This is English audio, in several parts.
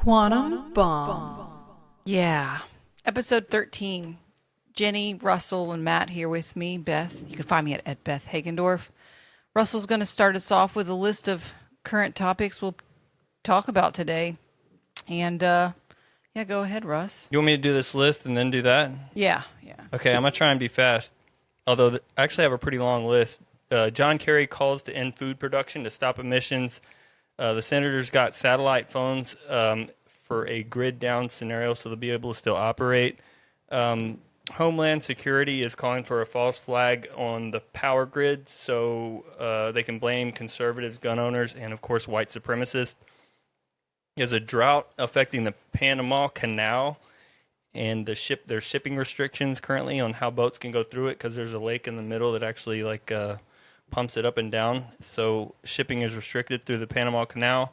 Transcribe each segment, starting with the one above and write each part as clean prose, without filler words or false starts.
Quantum Bombs. Yeah. Episode 13. Jenny, Russell, and Matt here with me. Beth. You can find me at Beth Hagendorf. Russell's going to start us off with a list of current topics we'll talk about today. And, yeah, go ahead, Russ. You want me to do this list and then do that? Yeah. Okay, I'm going to try and be fast. Although I actually have a pretty long list. John Kerry calls to end food production to stop emissions. The senators got satellite phones for a grid down scenario, so they'll be able to still operate. Homeland Security is calling for a false flag on the power grid, so they can blame conservatives, gun owners, and of course white supremacists. There's a drought affecting the Panama Canal, and there's shipping restrictions currently on how boats can go through it because there's a lake in the middle that actually pumps it up and down. So shipping is restricted through the Panama Canal.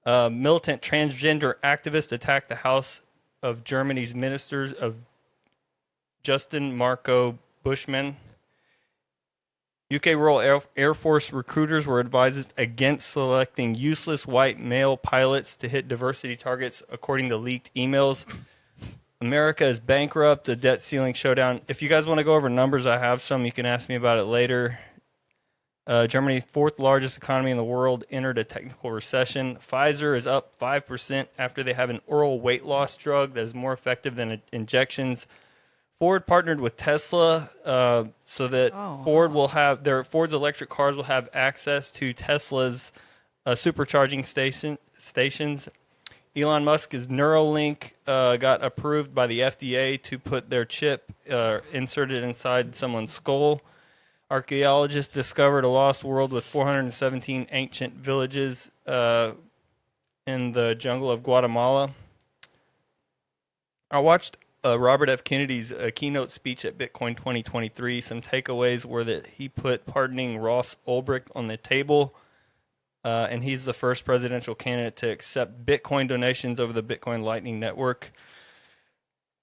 Militant transgender activists attacked the house of Germany's ministers of Justin Marco Bushman. UK Royal Air Force recruiters were advised against selecting useless white male pilots to hit diversity targets, according to leaked emails. America is bankrupt, a debt ceiling showdown. If you guys want to go over numbers, I have some. You can ask me about it later. Germany's fourth largest economy in the world entered a technical recession. Pfizer is up 5% after they have an oral weight loss drug that is more effective than injections. Ford partnered with Tesla so that Ford's electric cars will have access to Tesla's supercharging stations. Elon Musk's Neurolink got approved by the FDA to put their chip inserted inside someone's skull. Archaeologists discovered a lost world with 417 ancient villages in the jungle of Guatemala. I watched Robert F. Kennedy's keynote speech at Bitcoin 2023. Some takeaways were that he put pardoning Ross Ulbricht on the table, and he's the first presidential candidate to accept Bitcoin donations over the Bitcoin Lightning Network.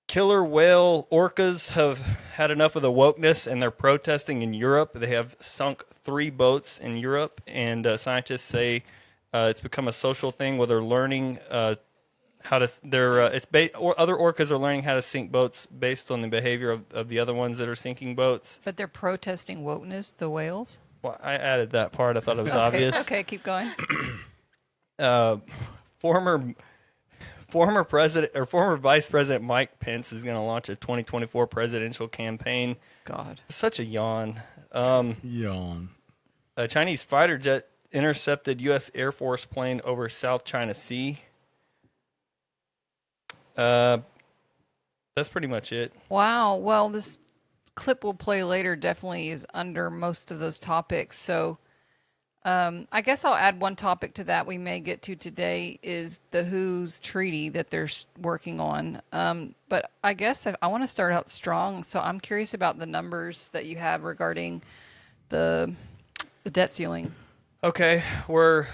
Killer whale orcas have had enough of the wokeness, and they're protesting in Europe. They have sunk 3 boats in Europe, and scientists say it's become a social thing where they're learning other orcas are learning how to sink boats based on the behavior of the other ones that are sinking boats. But they're protesting wokeness, the whales? Well, I added that part. I thought it was obvious. Okay, keep going. Former Vice President Mike Pence is going to launch a 2024 presidential campaign. God. Such a yawn. Yawn. A Chinese fighter jet intercepted U.S. Air Force plane over South China Sea. That's pretty much it. Wow. Well, this clip we'll play later definitely is under most of those topics. So I guess I'll add one topic to that we may get to today is the WHO's treaty that they're working on. But I guess I want to start out strong. So I'm curious about the numbers that you have regarding the debt ceiling. Okay, we're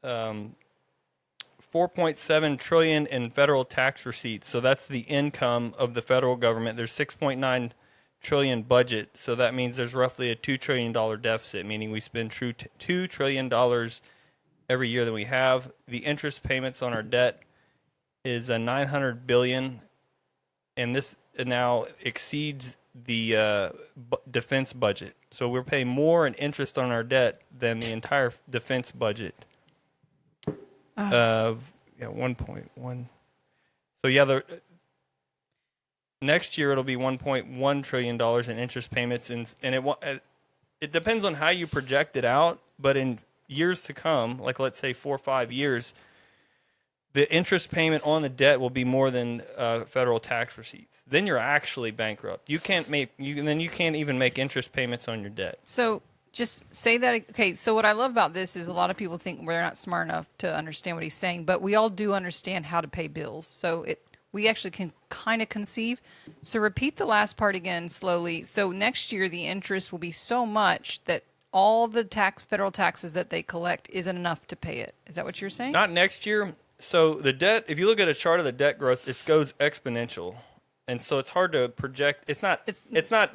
4.7 trillion in federal tax receipts. So that's the income of the federal government. There's 6.9 trillion budget, so that means there's roughly a $2 trillion deficit, meaning we spend $2 trillion every year that we have. The interest payments on our debt is $900 billion, and this now exceeds the defense budget. So we're paying more in interest on our debt than the entire defense budget. 1.1. So yeah, next year it'll be $1.1 trillion in interest payments, and it depends on how you project it out. But in years to come, like let's say 4 or 5 years, the interest payment on the debt will be more than federal tax receipts. Then you're actually bankrupt. You can't even make interest payments on your debt. So just say that. Okay, so what I love about this is a lot of people think they're not smart enough to understand what he's saying, but we all do understand how to pay bills. So we actually can kind of conceive. So repeat the last part again slowly. So next year, the interest will be so much that all the federal taxes that they collect isn't enough to pay it. Is that what you're saying? Not next year. So the debt, if you look at a chart of the debt growth, it goes exponential. And so it's hard to project. It's not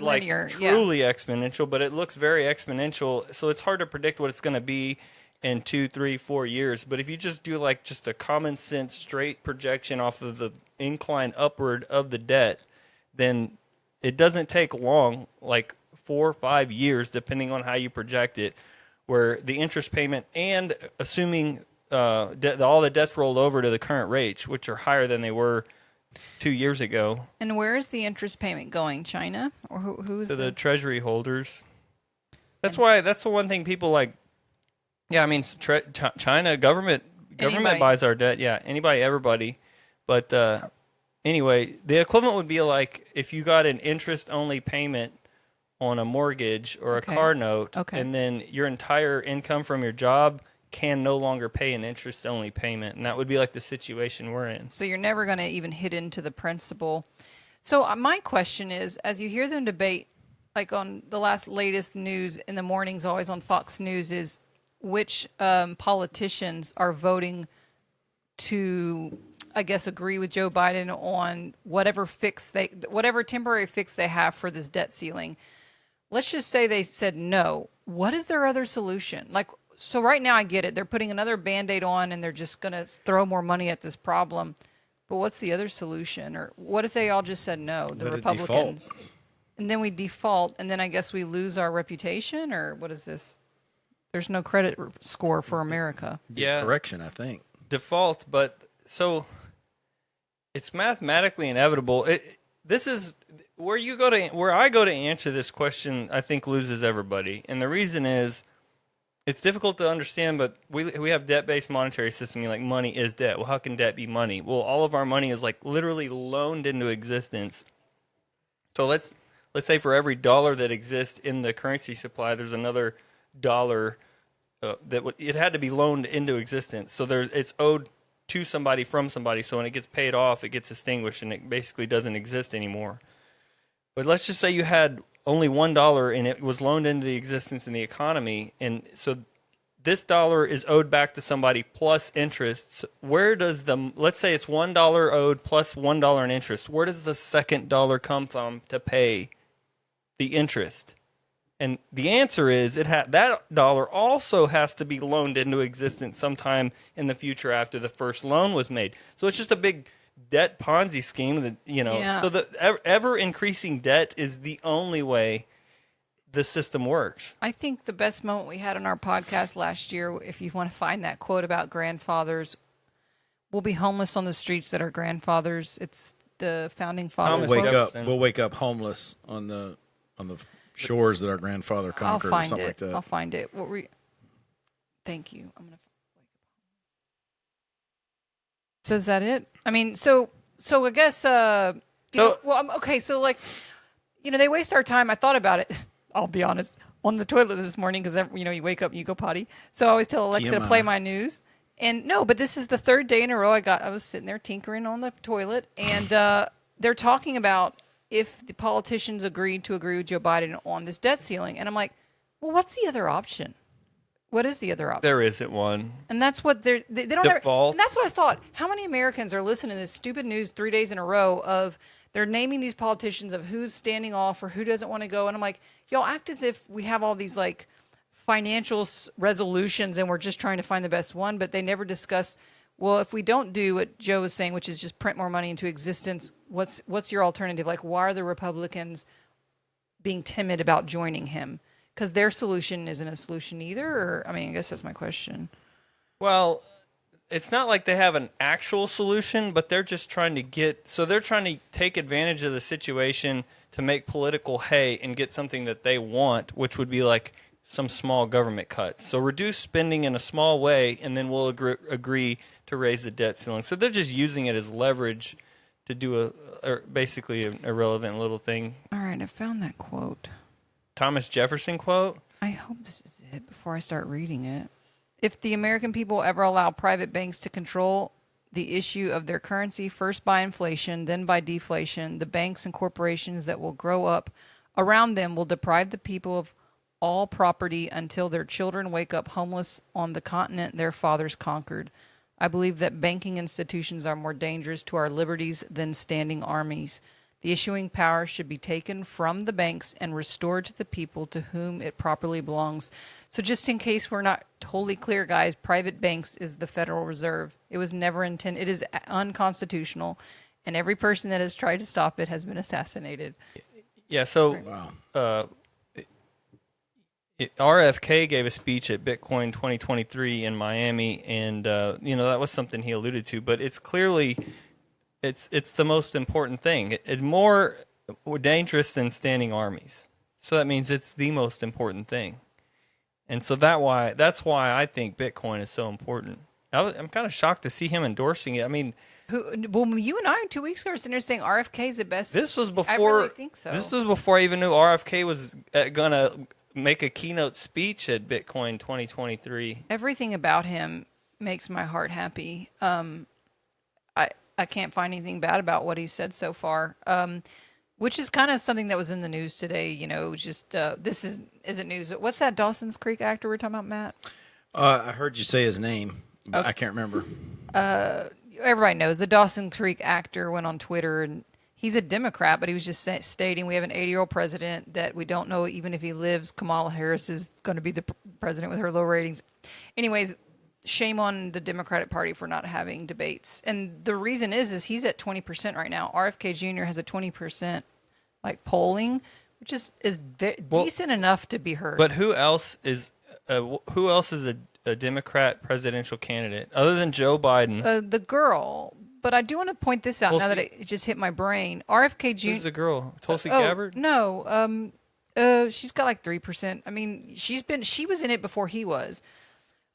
linear, like truly exponential, but it looks very exponential. So it's hard to predict what it's going to be. in 2, 3, 4 years. But if you just do like just a common sense straight projection off of the incline upward of the debt, then it doesn't take long, like 4 or 5 years, depending on how you project it, where the interest payment and assuming all the debts rolled over to the current rates, which are higher than they were 2 years ago. And where is the interest payment going? China? Or who's to the treasury holders. That's the one thing people like. Yeah, I mean, China government Anybody. buys our debt. Yeah, anybody, everybody. But anyway, the equivalent would be like if you got an interest-only payment on a mortgage or a car note, and then your entire income from your job can no longer pay an interest-only payment, and that would be like the situation we're in. So you're never going to even hit into the principal. So my question is, as you hear them debate, like on the latest news in the mornings, always on Fox News, is which politicians are voting to, I guess, agree with Joe Biden on whatever temporary fix they have for this debt ceiling. Let's just say they said no. What is their other solution? Like, so right now I get it. They're putting another Band-Aid on and they're just going to throw more money at this problem. But what's the other solution? Or what if they all just said no, the Republicans? And then we default, and then I guess we lose our reputation? Or what is this? There's no credit score for America. Yeah. Correction, I think. Default, but so it's mathematically inevitable. This is where I go to answer this question, I think loses everybody. And the reason is it's difficult to understand, but we have debt-based monetary system. Like money is debt. Well, how can debt be money? Well, all of our money is like literally loaned into existence. So let's say for every dollar that exists in the currency supply, there's another dollar it had to be loaned into existence. So it's owed to somebody from somebody. So when it gets paid off, it gets extinguished and it basically doesn't exist anymore. But let's just say you had only $1 and it was loaned into the existence in the economy, and so this dollar is owed back to somebody plus interest. Where does let's say it's $1 owed plus $1 in interest. Where does the second dollar come from to pay the interest? And the answer is that dollar also has to be loaned into existence sometime in the future after the first loan was made. So it's just a big debt Ponzi scheme that, so the ever increasing debt is the only way the system works. I think the best moment we had on our podcast last year, if you want to find that quote about grandfathers, we'll be homeless on the streets that are grandfathers. It's the founding fathers. We'll wake up homeless on the shores that our grandfather conquered, or something like that. I'll find it. Thank you. I'm gonna. So is that it? I mean, so I guess. Okay. So like, they waste our time. I thought about it. I'll be honest. On the toilet this morning, because you wake up and you go potty. So I always tell Alexa to play my news. And no, but this is the third day in a row I was sitting there tinkering on the toilet, and they're talking about if the politicians agree with Joe Biden on this debt ceiling. And I'm like, well, what's the other option? What is the other option? There isn't one. And that's what they don't Default. And that's what I thought. How many Americans are listening to this stupid news 3 days in a row of they're naming these politicians of who's standing off or who doesn't want to go? And I'm like, y'all act as if we have all these like financial resolutions and we're just trying to find the best one, but they never discuss, well, if we don't do what Joe was saying, which is just print more money into existence, what's your alternative? Like, why are the Republicans being timid about joining him? Because their solution isn't a solution either? Or, I guess that's my question. Well, it's not like they have an actual solution, but they're just trying to they're trying to take advantage of the situation to make political hay and get something that they want, which would be like some small government cuts. So reduce spending in a small way, and then we'll agree to raise the debt ceiling. So they're just using it as leverage to do basically an irrelevant little thing. All right, I found that quote. Thomas Jefferson quote. I hope this is it before I start reading it. If the American people ever allow private banks to control the issue of their currency, first by inflation, then by deflation, the banks and corporations that will grow up around them will deprive the people of all property until their children wake up homeless on the continent their fathers conquered. I believe that banking institutions are more dangerous to our liberties than standing armies. The issuing power should be taken from the banks and restored to the people to whom it properly belongs. So just in case we're not totally clear, guys, private banks is the Federal Reserve. It was never intended. It is unconstitutional, and every person that has tried to stop it has been assassinated. Yeah, so RFK gave a speech at Bitcoin 2023 in Miami, and that was something he alluded to. But it's clearly, it's the most important thing. It's more dangerous than standing armies. So that means it's the most important thing, and so that's why I think Bitcoin is so important. I'm kind of shocked to see him endorsing it. I mean, well, you and I 2 weeks ago were sitting there saying RFK is the best. This was before. I really think so. This was before I even knew RFK was gonna make a keynote speech at Bitcoin 2023. Everything about him makes my heart happy. I can't find anything bad about what he said so far, which is kind of something that was in the news today. Just this isn't news. What's that Dawson's Creek actor we're talking about, Matt? I heard you say his name, but I can't remember. Everybody knows the Dawson Creek actor went on Twitter, and he's a Democrat, but he was just stating we have an 80-year-old president that we don't know even if he lives. Kamala Harris is going to be the president with her low ratings. Anyways, shame on the Democratic Party for not having debates. And the reason is he's at 20% right now. RFK Jr. has a 20% polling, which is decent enough to be heard. But who else is a Democrat presidential candidate other than Joe Biden? The girl. But I do want to point this out now that it just hit my brain. RFK Jr. Who's the girl? Tulsi Gabbard? No. She's got 3%. I mean, she was in it before he was.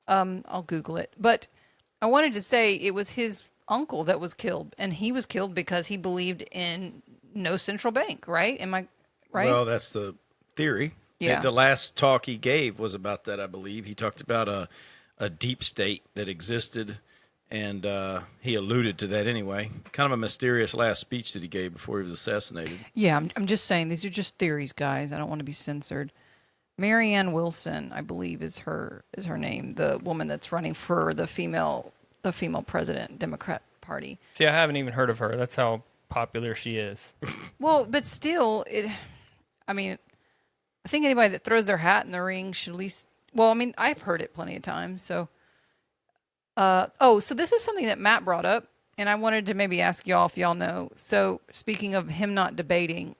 I'll Google it. But I wanted to say it was his uncle that was killed, and he was killed because he believed in no central bank, right? Am I right? Well, that's the theory. Yeah. The last talk he gave was about that, I believe. He talked about a deep state that existed, and he alluded to that anyway. Kind of a mysterious last speech that he gave before he was assassinated. Yeah, I'm just saying these are just theories, guys. I don't want to be censored. Marianne Wilson, I believe, is her name. The woman that's running for the female president, Democrat Party. See, I haven't even heard of her. That's how popular she is. Well, but still, I think anybody that throws their hat in the ring should at least. Well, I've heard it plenty of times. So, so this is something that Matt brought up, and I wanted to maybe ask y'all if y'all know. So, speaking of him not debating.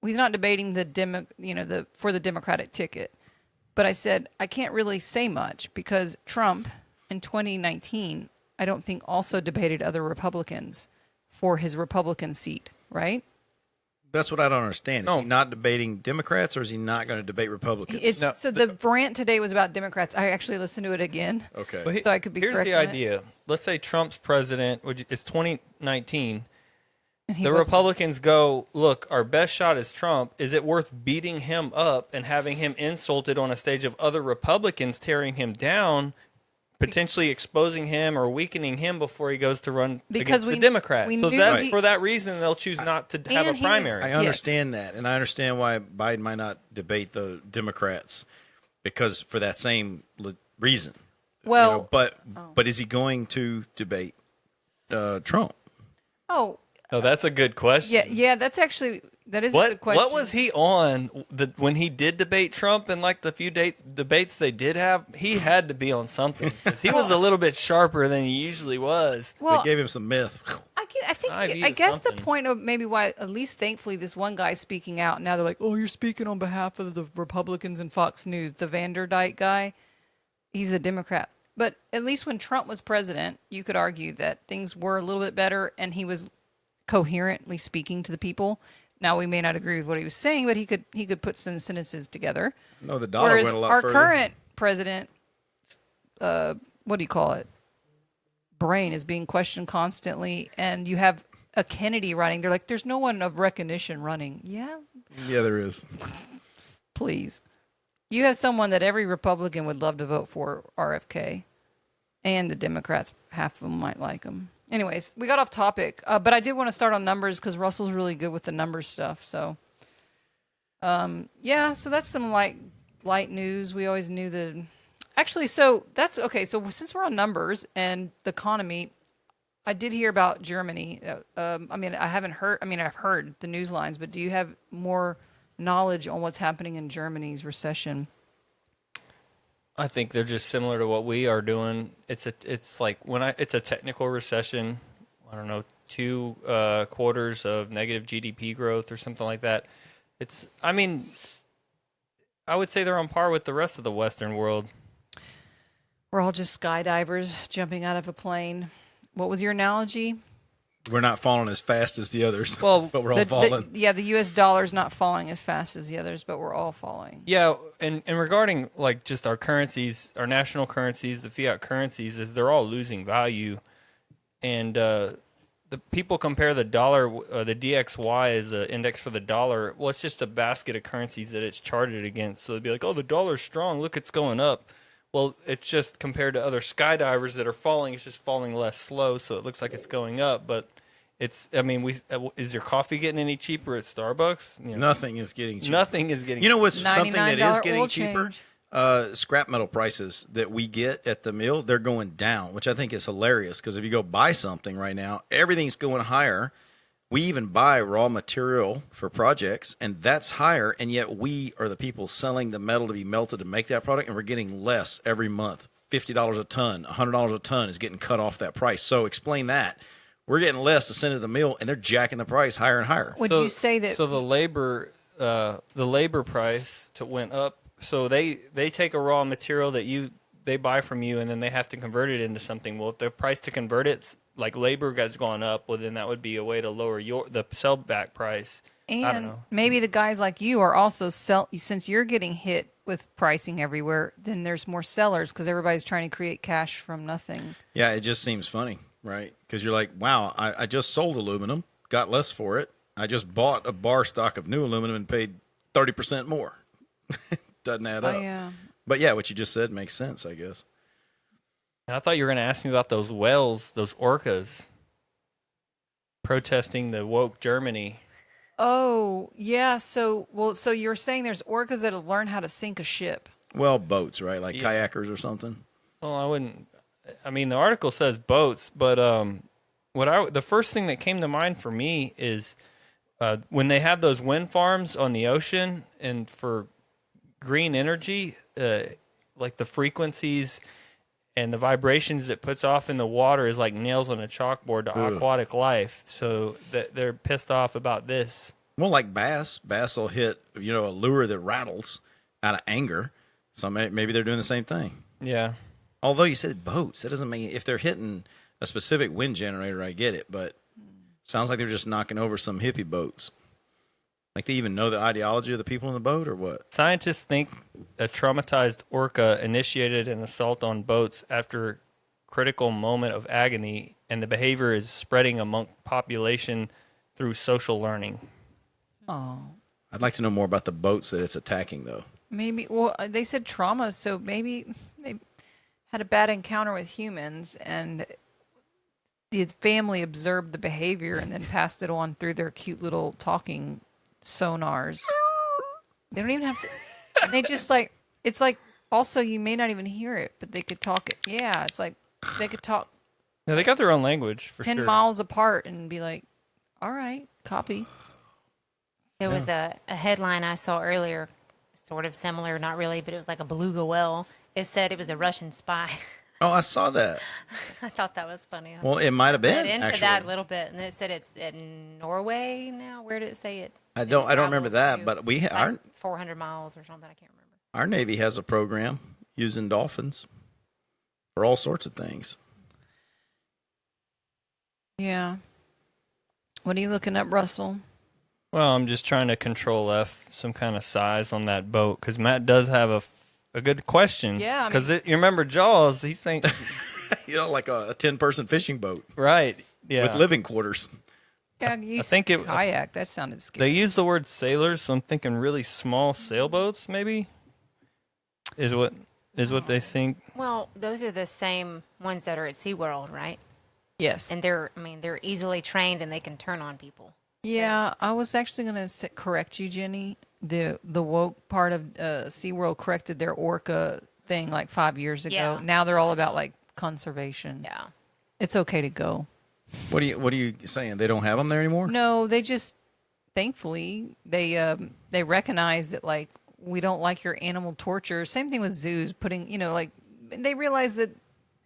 He's not debating for the Democratic ticket. But I said, I can't really say much because Trump in 2019, I don't think also debated other Republicans for his Republican seat, right? That's what I don't understand. Is he not debating Democrats, or is he not going to debate Republicans? So the rant today was about Democrats. I actually listened to it again. Okay. Well, so I could be correct. Here's the idea. Let's say Trump's president, which is 2019. The Republicans go, look, our best shot is Trump. Is it worth beating him up and having him insulted on a stage of other Republicans tearing him down, potentially exposing him or weakening him before he goes to run against the Democrats? So for that reason, they'll choose not to have a primary. I understand that, and I understand why Biden might not debate the Democrats because for that same reason. Well, but is he going to debate Trump? Oh, that's a good question. Yeah, that is a good question. What was he on when he did debate Trump and the few debates they did have? He had to be on something. 'Cause he was a little bit sharper than he usually was. Well, they gave him some myth. I guess the point of maybe why, at least thankfully, this one guy's speaking out. Now they're like, oh, you're speaking on behalf of the Republicans and Fox News. The Vanderdyke guy, he's a Democrat. But at least when Trump was president, you could argue that things were a little bit better and he was coherently speaking to the people. Now we may not agree with what he was saying, but he could put some sentences together. No, the dollar went a lot our further. Our current president, what do you call it? Brain is being questioned constantly, and you have a Kennedy running. They're like, there's no one of recognition running. Yeah, there is. Please, you have someone that every Republican would love to vote for, RFK, and the Democrats, half of them might like him. Anyways, we got off topic, but I did want to start on numbers because Russell's really good with the numbers stuff. So, so that's some light news. We always knew actually, so that's okay. So since we're on numbers and the economy, I did hear about Germany. I mean, I haven't heard. I mean, I've heard the news lines, but do you have more knowledge on what's happening in Germany's recession? I think they're just similar to what we are doing. It's like it's a technical recession. I don't know, 2 quarters of negative GDP growth or something like that. I mean, I would say they're on par with the rest of the Western world. We're all just skydivers jumping out of a plane. What was your analogy? We're not falling as fast as the others, Well, but we're all falling. The U.S. dollar's not falling as fast as the others, but we're all falling. Yeah, and regarding like just our currencies, our national currencies, the fiat currencies, is they're all losing value, and the people compare the dollar, the DXY is an index for the dollar. Well, it's just a basket of currencies that it's charted against. So they'd be like, "Oh, the dollar's strong. Look, it's going up." Well, it's just compared to other skydivers that are falling, it's just falling less slow, so it looks like it's going up. But I mean, is your coffee getting any cheaper at Starbucks? You know, Nothing is getting cheaper. nothing is getting. You know what's something that is $99 getting oil cheaper? change. Scrap metal prices that we get at the mill, they're going down, which I think is hilarious because if you go buy something right now, everything's going higher. We even buy raw material for projects, and that's higher, and yet we are the people selling the metal to be melted to make that product, and we're getting less every month. $50 a ton, $100 a ton is getting cut off that price. So explain that. We're getting less to send to the mill, and they're jacking the price higher and higher. Would you say that? So the labor price went up. So they take a raw material that they buy from you, and then they have to convert it into something. Well, if the price to convert it, like labor has gone up, well, then that would be a way to lower the sell back price. I don't And know. maybe the guys like you are also since you're getting hit with pricing everywhere, then there's more sellers because everybody's trying to create cash from nothing. Yeah, it just seems funny, right? Because you're like, wow, I just sold aluminum, got less for it. I just bought a bar stock of new aluminum and paid 30% more. Doesn't add up. Yeah. But yeah, what you just said makes sense, I guess. And I thought you were going to ask me about those whales, those orcas, protesting the woke Germany. Oh, yeah. So you're saying there's orcas that have learned how to sink a ship. Well, boats, right? Like Yeah. kayakers or something. Well, I mean, the article says boats, but the first thing that came to mind for me is when they have those wind farms on the ocean and for green energy, like the frequencies and the vibrations it puts off in the water is like nails on a chalkboard to aquatic life. So they're pissed off about this. Well, like bass. Bass will hit, a lure that rattles out of anger. So maybe they're doing the same thing. Yeah. Although you said boats, that doesn't mean if they're hitting a specific wind generator, I get it. But sounds like they're just knocking over some hippie boats. Like they even know the ideology of the people in the boat or what? Scientists think a traumatized orca initiated an assault on boats after a critical moment of agony, and the behavior is spreading among population through social learning. Oh. I'd like to know more about the boats that it's attacking, though. Maybe, well, they said trauma, so maybe they had a bad encounter with humans and the family observed the behavior and then passed it on through their cute little talking sonars. They don't even have to, they just like, it's like, also you may not even hear it, but they could talk it. Yeah, it's like they could talk Yeah, they got their own language for 10 sure. miles apart and be like, all right, copy. There was a headline I saw earlier, sort of similar, not really, but it was like a beluga whale. It said it was a Russian spy. Oh, I saw that. I thought that was funny. Well, it might have been, It into actually. that a little bit, and it said it's in Norway now. Where did it say it? I don't remember that, traveled but to, our 400 miles or something. I can't remember. our Navy has a program using dolphins for all sorts of things. Yeah. What are you looking up, Russell? Well, I'm just trying to control F some kind of size on that boat because Matt does have a good question. Yeah, I Because you remember Jaws? He's thinking Like a 10-person fishing boat right. Yeah. with living quarters. Yeah, you think it- kayak. That sounded They scary. use the word sailors, so I'm thinking really small sailboats. Maybe is what they think. Well, those are the same ones that are at SeaWorld, right? Yes. And they're easily trained and they can turn on people. Yeah, I was actually going to correct you, Jenny. The woke part of SeaWorld corrected their orca thing like 5 years ago. Yeah. Now they're all about like conservation. Yeah. It's okay to go. What are you saying? They don't have them there anymore? No, they just thankfully they recognize that like we don't like your animal torture. Same thing with zoos putting, like they realize that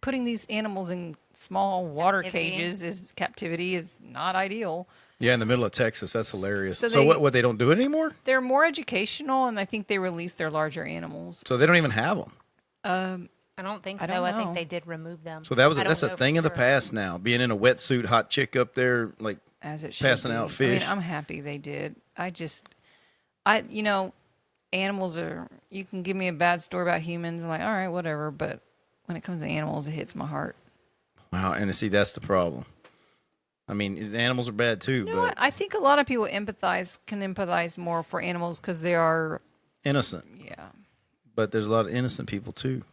putting these animals in small water cages is captivity is not ideal. Yeah, in the middle of Texas. That's hilarious. So So what they don't do it anymore? They're more educational, and I think they release their larger animals. So they don't even have them. I don't think so. I don't I know. think they did remove them. So I don't that's a know thing for of the sure. past now. Being in a wetsuit, hot chick up there, like As it should passing be. out fish. I mean, I'm happy they did. Animals are. You can give me a bad story about humans, I'm like, all right, whatever. But when it comes to animals, it hits my heart. Wow, and see, that's the problem. I mean, the animals are bad too, You know but what? I think a lot of people can empathize more for animals because they are, innocent. yeah. But there's a lot of innocent people too,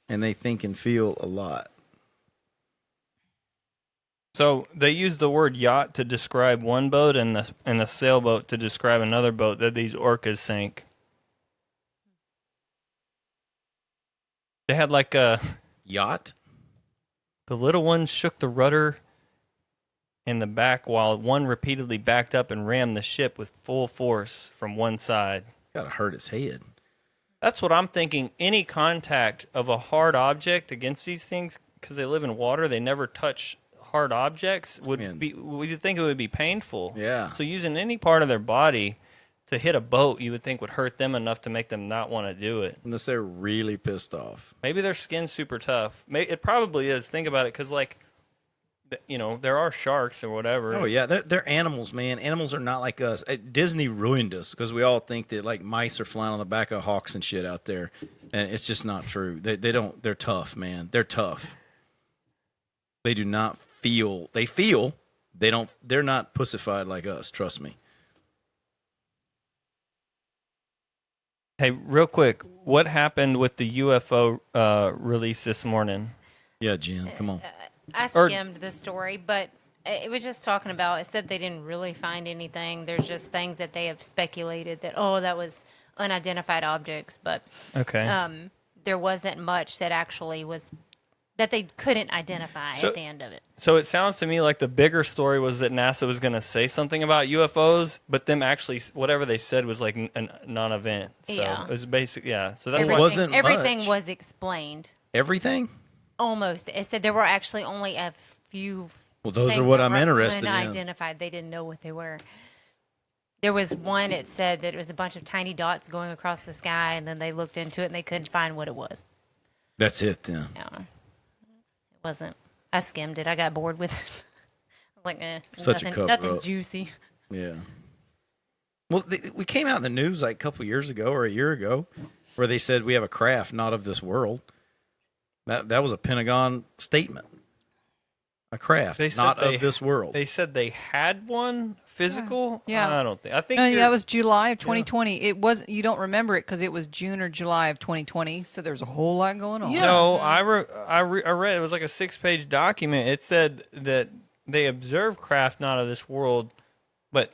and they think and feel a lot. So they use the word yacht to describe one boat and the sailboat to describe another boat that these orcas sank. They had like the Yacht? little one shook the rudder in the back while one repeatedly backed up and rammed the ship with full force from one side. Gotta hurt its head. That's what I'm thinking. Any contact of a hard object against these things, because they live in water, they never touch hard objects, would you think it would be painful? Yeah. So using any part of their body to hit a boat, you would think would hurt them enough to make them not want to do it. Unless they're really pissed off. Maybe their skin's super tough. It probably is. Think about it, because there are sharks or whatever. Oh yeah, they're animals, man. Animals are not like us. Disney ruined us because we all think that like mice are flying on the back of hawks and shit out there, and it's just not true. They don't. They're tough, man. They're tough. They do not feel. They feel. They don't. They're not pussified like us. Trust me. Hey, real quick, what happened with the UFO release this morning? Yeah, Jim, come on. I skimmed the story, but it was just talking about, it said they didn't really find anything. There's just things that they have speculated that, that was unidentified objects. But Okay. there wasn't much that actually was, that they couldn't identify at the end of it. So it sounds to me like the bigger story was that NASA was going to say something about UFOs, but them actually, whatever they said was like a non-event. So Yeah. it was basic, yeah. So that's It why wasn't Everything much. was explained. Everything? Almost. It said there were actually only a few. Well, those are things what that I'm were interested in. unidentified. They didn't know what they were. There was one. It said that it was a bunch of tiny dots going across the sky, and then they looked into it and they couldn't find what it was. That's it then. Yeah. It wasn't. I skimmed it. I got bored with it. I was like, Such a cover nothing up. juicy. Yeah. Well, we came out in the news like a couple years ago or a year ago where they said we have a craft not of this world. That was a Pentagon statement. A craft They said not they- of this world. they said they had one physical. Yeah. I don't think. I think No, you're- that was July of 2020. It was. You don't remember it because it was June or July of 2020. So there's a whole lot going on. No, I read it was like a 6-page document. It said that they observe craft not of this world, but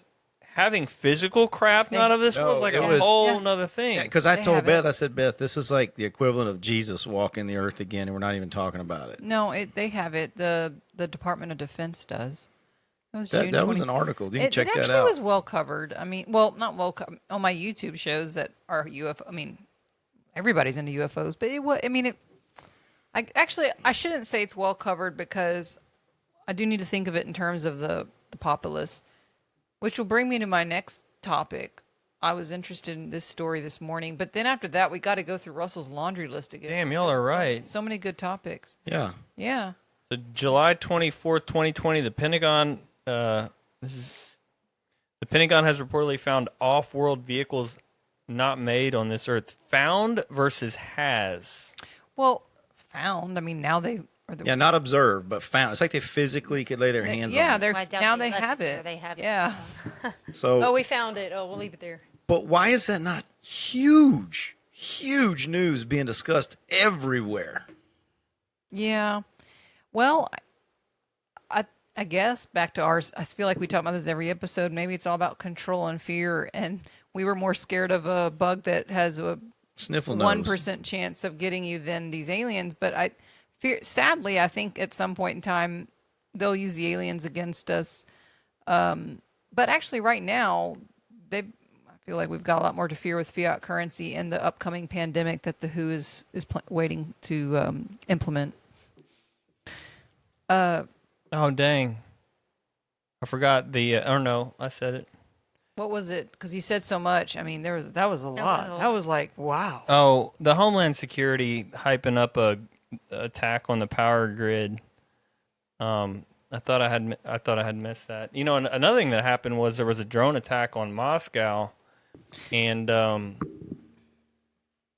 having physical craft not of this world is like it a was- whole nother thing. Because I They told have Beth, it. I said, Beth, this is like the equivalent of Jesus walking the earth again, and we're not even talking about it. No, they have it. The Department of Defense does. That was June. That was 20 an article. You can check it that actually out. was well covered. I mean, well, not well on my YouTube shows that are UFO. I mean, everybody's into UFOs, but it was. I mean, I shouldn't say it's well covered because I do need to think of it in terms of the populace, which will bring me to my next topic. I was interested in this story this morning, but then after that, we got to go through Russell's laundry list again. Damn, y'all are right. So many good topics. Yeah. Yeah. So July 24th, 2020, the Pentagon. The Pentagon has reportedly found off-world vehicles not made on this Earth. Found versus has. Well, found. I mean, now they are the Yeah, not observed, but found. It's like they physically could lay their hands yeah, on it. they're I doubt now they they left have it there. it. They have it. Yeah. So, we found it. Oh, we'll leave it there. but why is that not huge news being discussed everywhere? Yeah. Well, I guess back to ours. I feel like we talk about this every episode. Maybe it's all about control and fear, and we were more scared of a bug that has a Sniffle nose. 1% chance of getting you than these aliens. But sadly, I think at some point in time, they'll use the aliens against us. But actually, right now, I feel like we've got a lot more to fear with fiat currency and the upcoming pandemic that the WHO is waiting to implement. Oh, dang. I forgot I don't know. I said it. What was it? Because you said so much. I mean, that was a lot. That was like, wow. Oh, the Homeland Security hyping up a attack on the power grid. I thought I had missed that. You know, another thing that happened was there was a drone attack on Moscow, and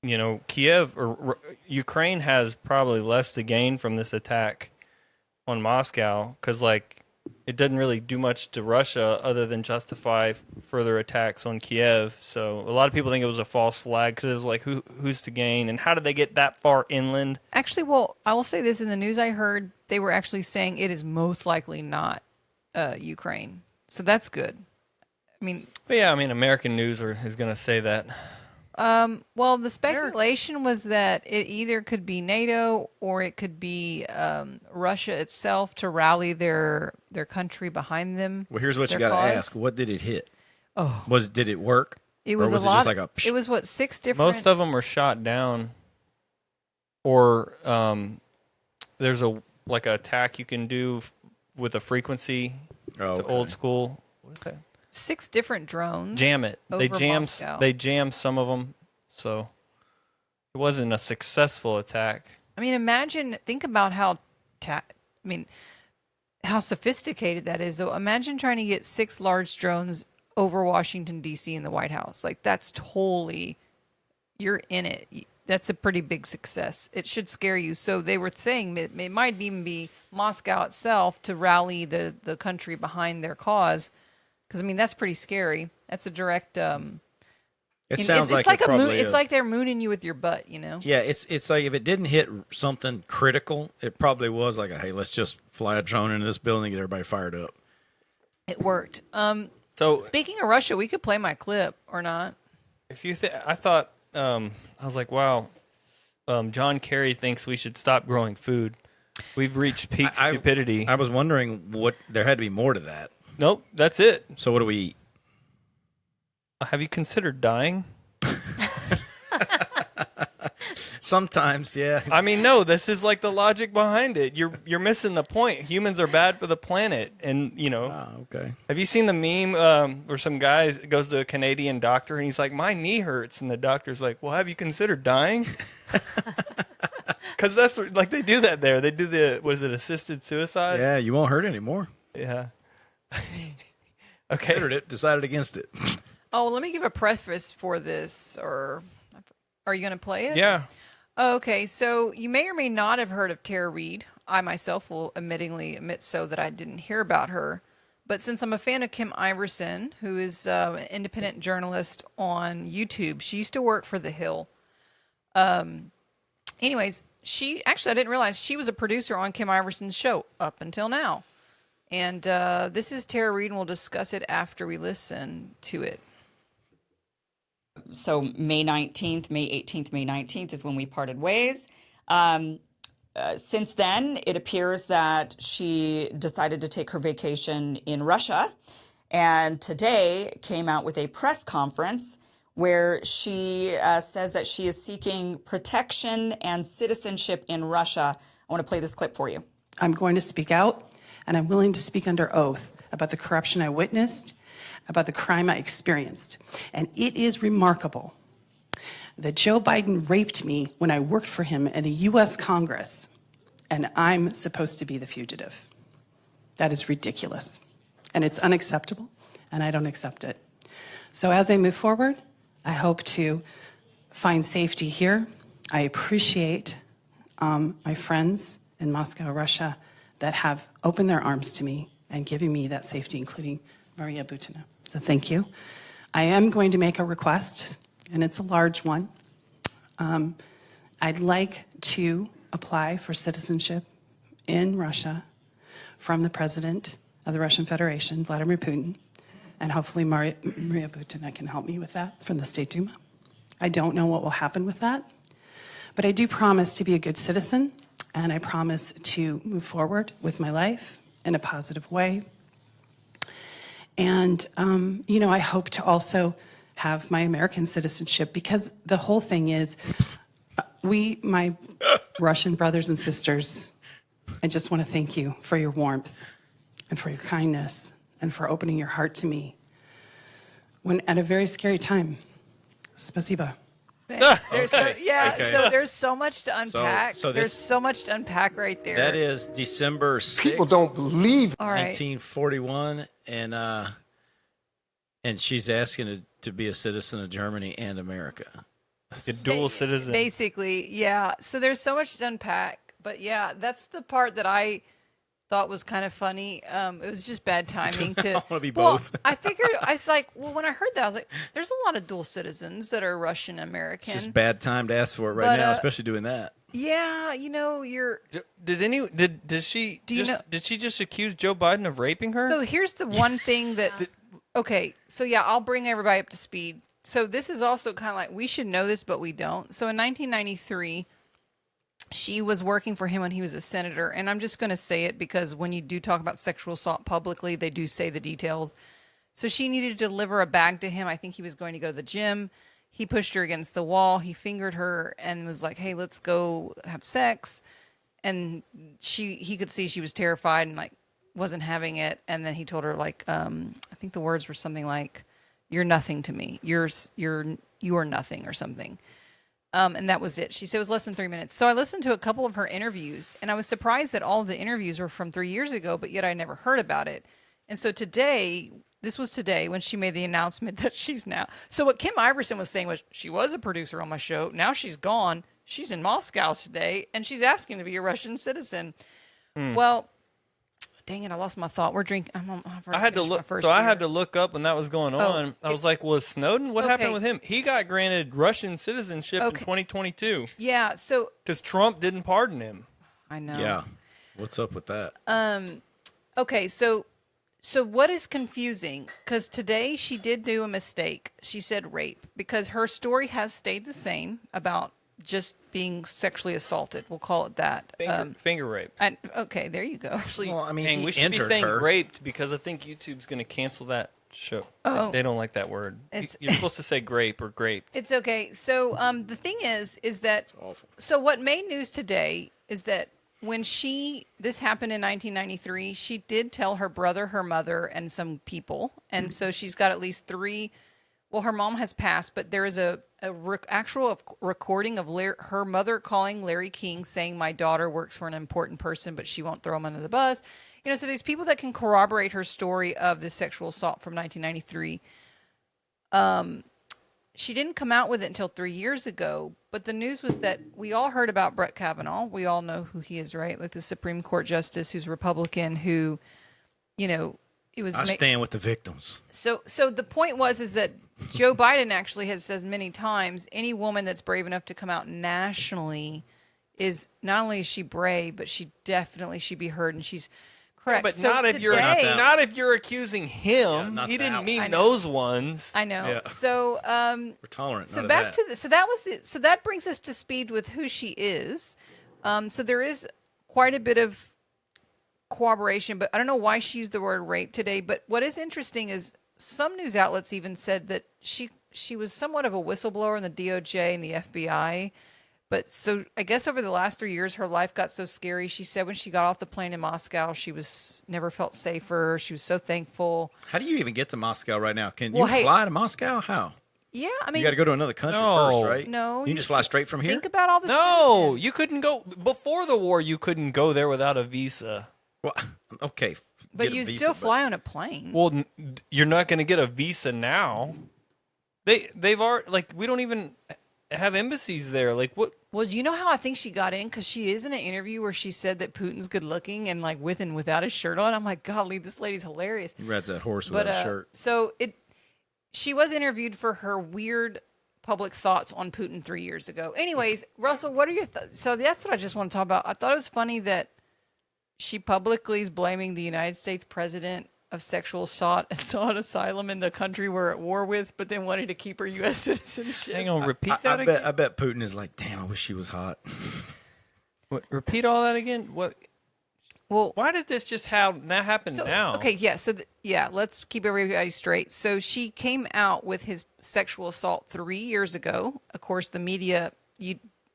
you know, Kiev or Ukraine has probably less to gain from this attack on Moscow because, like, it doesn't really do much to Russia other than justify further attacks on Kiev. So a lot of people think it was a false flag because it was like, who's to gain, and how did they get that far inland? Actually, well, I will say this. In the news I heard, they were actually saying it is most likely not Ukraine. So that's good. I mean... But yeah, I mean, American news is going to say that. Well, the speculation was that it either could be NATO or it could be Russia itself to rally their country behind them. Well, here's what you got to ask: what did it hit? Oh, did it work? It was, or was a lot. It just like a? It was what, 6 different. Most of them were shot down, or there's a attack you can do with a frequency to old school. Okay. 6 different drones. Jam it. They Moscow. jammed some of them, so it wasn't a successful attack. I mean, think about how sophisticated that is. Though, imagine trying to get 6 large drones over Washington D.C. in the White House. Like, that's totally, you're in it. That's a pretty big success. It should scare you. So they were saying it might even be Moscow itself to rally the country behind their cause. Because, I mean, that's pretty scary. That's a direct... It sounds like it probably It's is. like they're mooning you with your butt, you know? Yeah, it's like if it didn't hit something critical, it probably was like, hey, let's just fly a drone into this building and get everybody fired up. It worked. So speaking of Russia, we could play my clip or not. if you I thought, I was like, wow, John Kerry thinks we should stop growing food. We've reached peak stupidity. I was wondering there had to be more to that. Nope, that's it. So what do we eat? Have you considered dying? Sometimes, yeah. I mean, no, this is like the logic behind it. You're missing the point. Humans are bad for the planet. And, you know, Okay. have you seen the meme where some guy goes to a Canadian doctor and he's like, my knee hurts. And the doctor's like, well, have you considered dying? Because that's like they do that there. They do assisted suicide? Yeah, you won't hurt anymore. Yeah. Okay. Considered it, decided against it. Oh, let me give a preface for this, or are you going to play it? Yeah. Okay, so you may or may not have heard of Tara Reade. I myself will admittingly admit so that I didn't hear about her. But since I'm a fan of Kim Iverson, who is an independent journalist on YouTube, she used to work for The Hill. Anyways, I didn't realize she was a producer on Kim Iverson's show up until now. And this is Tara Reade, and we'll discuss it after we listen to it. So May 19th, May 18th, May 19th is when we parted ways. Since then, it appears that she decided to take her vacation in Russia, and today came out with a press conference where she says that she is seeking protection and citizenship in Russia. I want to play this clip for you. I'm going to speak out, and I'm willing to speak under oath about the corruption I witnessed, about the crime I experienced. And it is remarkable that Joe Biden raped me when I worked for him in the U.S. Congress, and I'm supposed to be the fugitive. That is ridiculous, and it's unacceptable, and I don't accept it. So as I move forward, I hope to find safety here. I appreciate my friends in Moscow, Russia, that have opened their arms to me and giving me that safety, including Maria Butina. So thank you. I am going to make a request, and it's a large one. I'd like to apply for citizenship in Russia from the president of the Russian Federation, Vladimir Putin, and hopefully Maria Butina can help me with that from the State Duma. I don't know what will happen with that, but I do promise to be a good citizen, and I promise to move forward with my life in a positive way. And, I hope to also have my American citizenship, because the whole thing is, my Russian brothers and sisters, I just want to thank you for your warmth and for your kindness and for opening your heart to me when at a very scary time. Spasiba. There's so much to unpack. so There's this- so much to unpack right there. That is December 6th, People don't believe. All right. 1941, and she's asking to be a citizen of Germany and America. A dual citizen. Basically, yeah. So there's so much to unpack, but yeah, that's the part that I thought was kind of funny. It was just bad timing to. I wanna be well, both. I figured I was like, well, when I heard that, I was like, there's a lot of dual citizens that are Russian American. It's just bad time to ask for it right But, now, especially doing that. Yeah, you're. Did she just accuse Joe Biden of raping her? So here's the one thing that. Okay, so yeah, I'll bring everybody up to speed. So this is also kind of like, we should know this, but we don't. So in 1993, she was working for him when he was a senator. And I'm just going to say it because when you do talk about sexual assault publicly, they do say the details. So she needed to deliver a bag to him. I think he was going to go to the gym. He pushed her against the wall. He fingered her and was like, hey, let's go have sex. And he could see she was terrified and like wasn't having it. And then he told her like, I think the words were something like, you're nothing to me. You are nothing or something. And that was it. She said it was less than 3 minutes. So I listened to a couple of her interviews, and I was surprised that all of the interviews were from 3 years ago, but yet I never heard about it. And so this was today when she made the announcement that she's now. So what Kim Iverson was saying was she was a producer on my show. Now she's gone. She's in Moscow today, and she's asking to be a Russian citizen. Well, dang it, I lost my thought. We're drinking. I had to look. So I had to look up when that was going on. I was like, "Was Snowden? What happened with him? He got granted Russian citizenship in 2022. Yeah. So because Trump didn't pardon him. I know. Yeah. What's up with that? Okay. So what is confusing? Because today she did do a mistake. She said rape because her story has stayed the same about just being sexually assaulted. We'll call it that. Finger rape. Okay, there you go. Actually, Well, I mean, he we should be entered saying her. raped because I think YouTube's going to cancel that show. Oh. They don't like that word. You're supposed to say grape or graped. It's okay. So the thing is that awful. So what made news today is that when this happened in 1993, she did tell her brother, her mother, and some people, and so she's got at least 3. Well, her mom has passed, but there is actual recording of her mother calling Larry King saying, my daughter works for an important person, but she won't throw him under the bus. So there's people that can corroborate her story of this sexual assault from 1993. She didn't come out with it until 3 years ago, but the news was that we all heard about Brett Kavanaugh. We all know who he is, right? Like the Supreme Court justice who's Republican who, it was. I stand with the victims. So the point is that Joe Biden actually has said many times, any woman that's brave enough to come out nationally is not only is she brave, but she definitely should be heard, and she's correct. But So not if you're today- not if you're accusing him. Yeah, not He didn't that mean one. I know. those ones. I know. Yeah. So We're tolerant. so none back of that. to so that brings us to speed with who she is. So there is quite a bit of corroboration, but I don't know why she used the word rape today. But what is interesting is some news outlets even said that she was somewhat of a whistleblower in the DOJ and the FBI. But so I guess over the last 3 years, her life got so scary. She said when she got off the plane in Moscow, she never felt safer. She was so thankful. How do you even get to Moscow right now? Can Well, you hey- fly to Moscow? How? Yeah, I mean, You got to go to another country No. first, right? No, You can you just fly straight from here? think about all the No, you couldn't go before the war. You couldn't go there without a visa. Well, okay. But get a you visa, still but- fly on a plane. Well, you're not going to get a visa now. They've already we don't even have embassies there. Like what? Well, you know how I think she got in? Because she is in an interview where she said that Putin's good looking and like with and without a shirt on. I'm like, golly, this lady's hilarious. He rides that horse But without a shirt. so she was interviewed for her weird public thoughts on Putin 3 years ago. Anyways, Russell, what are your thoughts? So that's what I just want to talk about. I thought it was funny that she publicly is blaming the United States president of sexual assault and sought asylum in the country we're at war with, but then wanted to keep her U.S. citizenship. Hang on, repeat that I again. bet Putin is like, damn, I wish she was hot. What, repeat all that again. What? Well, Why did this just happen now? okay, yeah. So let's keep everybody straight. So she came out with his sexual assault 3 years ago. Of course, the media.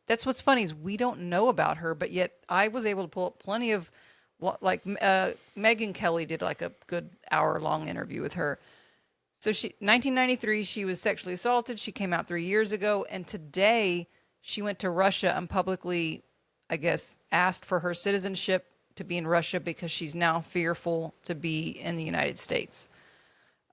That's what's funny is we don't know about her, but yet I was able to pull up plenty of, Megyn Kelly did like a good hour-long interview with her. So 1993, she was sexually assaulted. She came out 3 years ago, and today she went to Russia and publicly, I guess, asked for her citizenship to be in Russia because she's now fearful to be in the United States.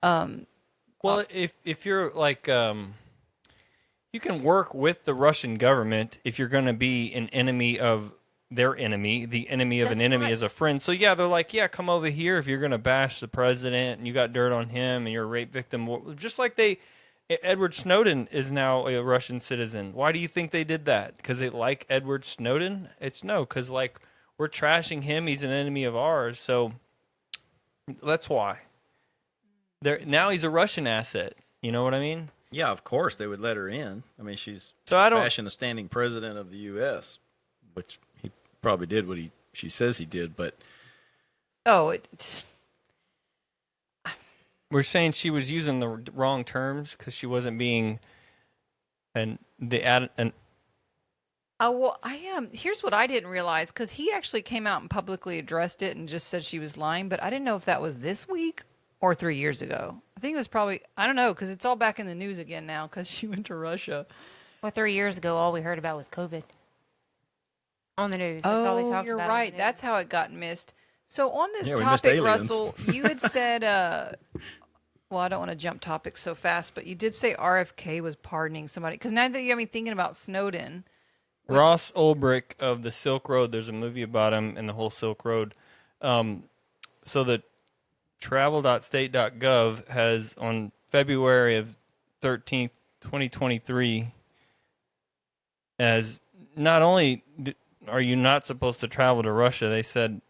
Well, if you're like, you can work with the Russian government if you're going to be an enemy of their enemy. The enemy of an enemy is a friend. So yeah, they're like, yeah, come over here if you're going to bash the president and you got dirt on him and you're a rape victim. Just like Edward Snowden is now a Russian citizen. Why do you think they did that? Because they like Edward Snowden? Because like we're trashing him. He's an enemy of ours. So that's why. Now he's a Russian asset. You know what I mean? Yeah, of course they would let her in. I mean, she's So bashing the standing president of the U.S., which he probably did what she says he did, but we're saying she was using the wrong terms because she wasn't being well, I am. Here's what I didn't realize, because he actually came out and publicly addressed it and just said she was lying, but I didn't know if that was this week or 3 years ago. I think it was probably, I don't know, because it's all back in the news again now because she went to Russia. Well, 3 years ago, all we heard about was COVID on the news. That's all they talked about. You're right. That's how it got missed. So on this Yeah, we missed topic, aliens. Russell, you had said, well, I don't want to jump topics so fast, but you did say RFK was pardoning somebody. Because now that you got me thinking about Snowden. Ross Ulbricht of the Silk Road. There's a movie about him and the whole Silk Road. So the travel.state.gov has on February of 13th, 2023, as not only are you not supposed to travel to Russia, they said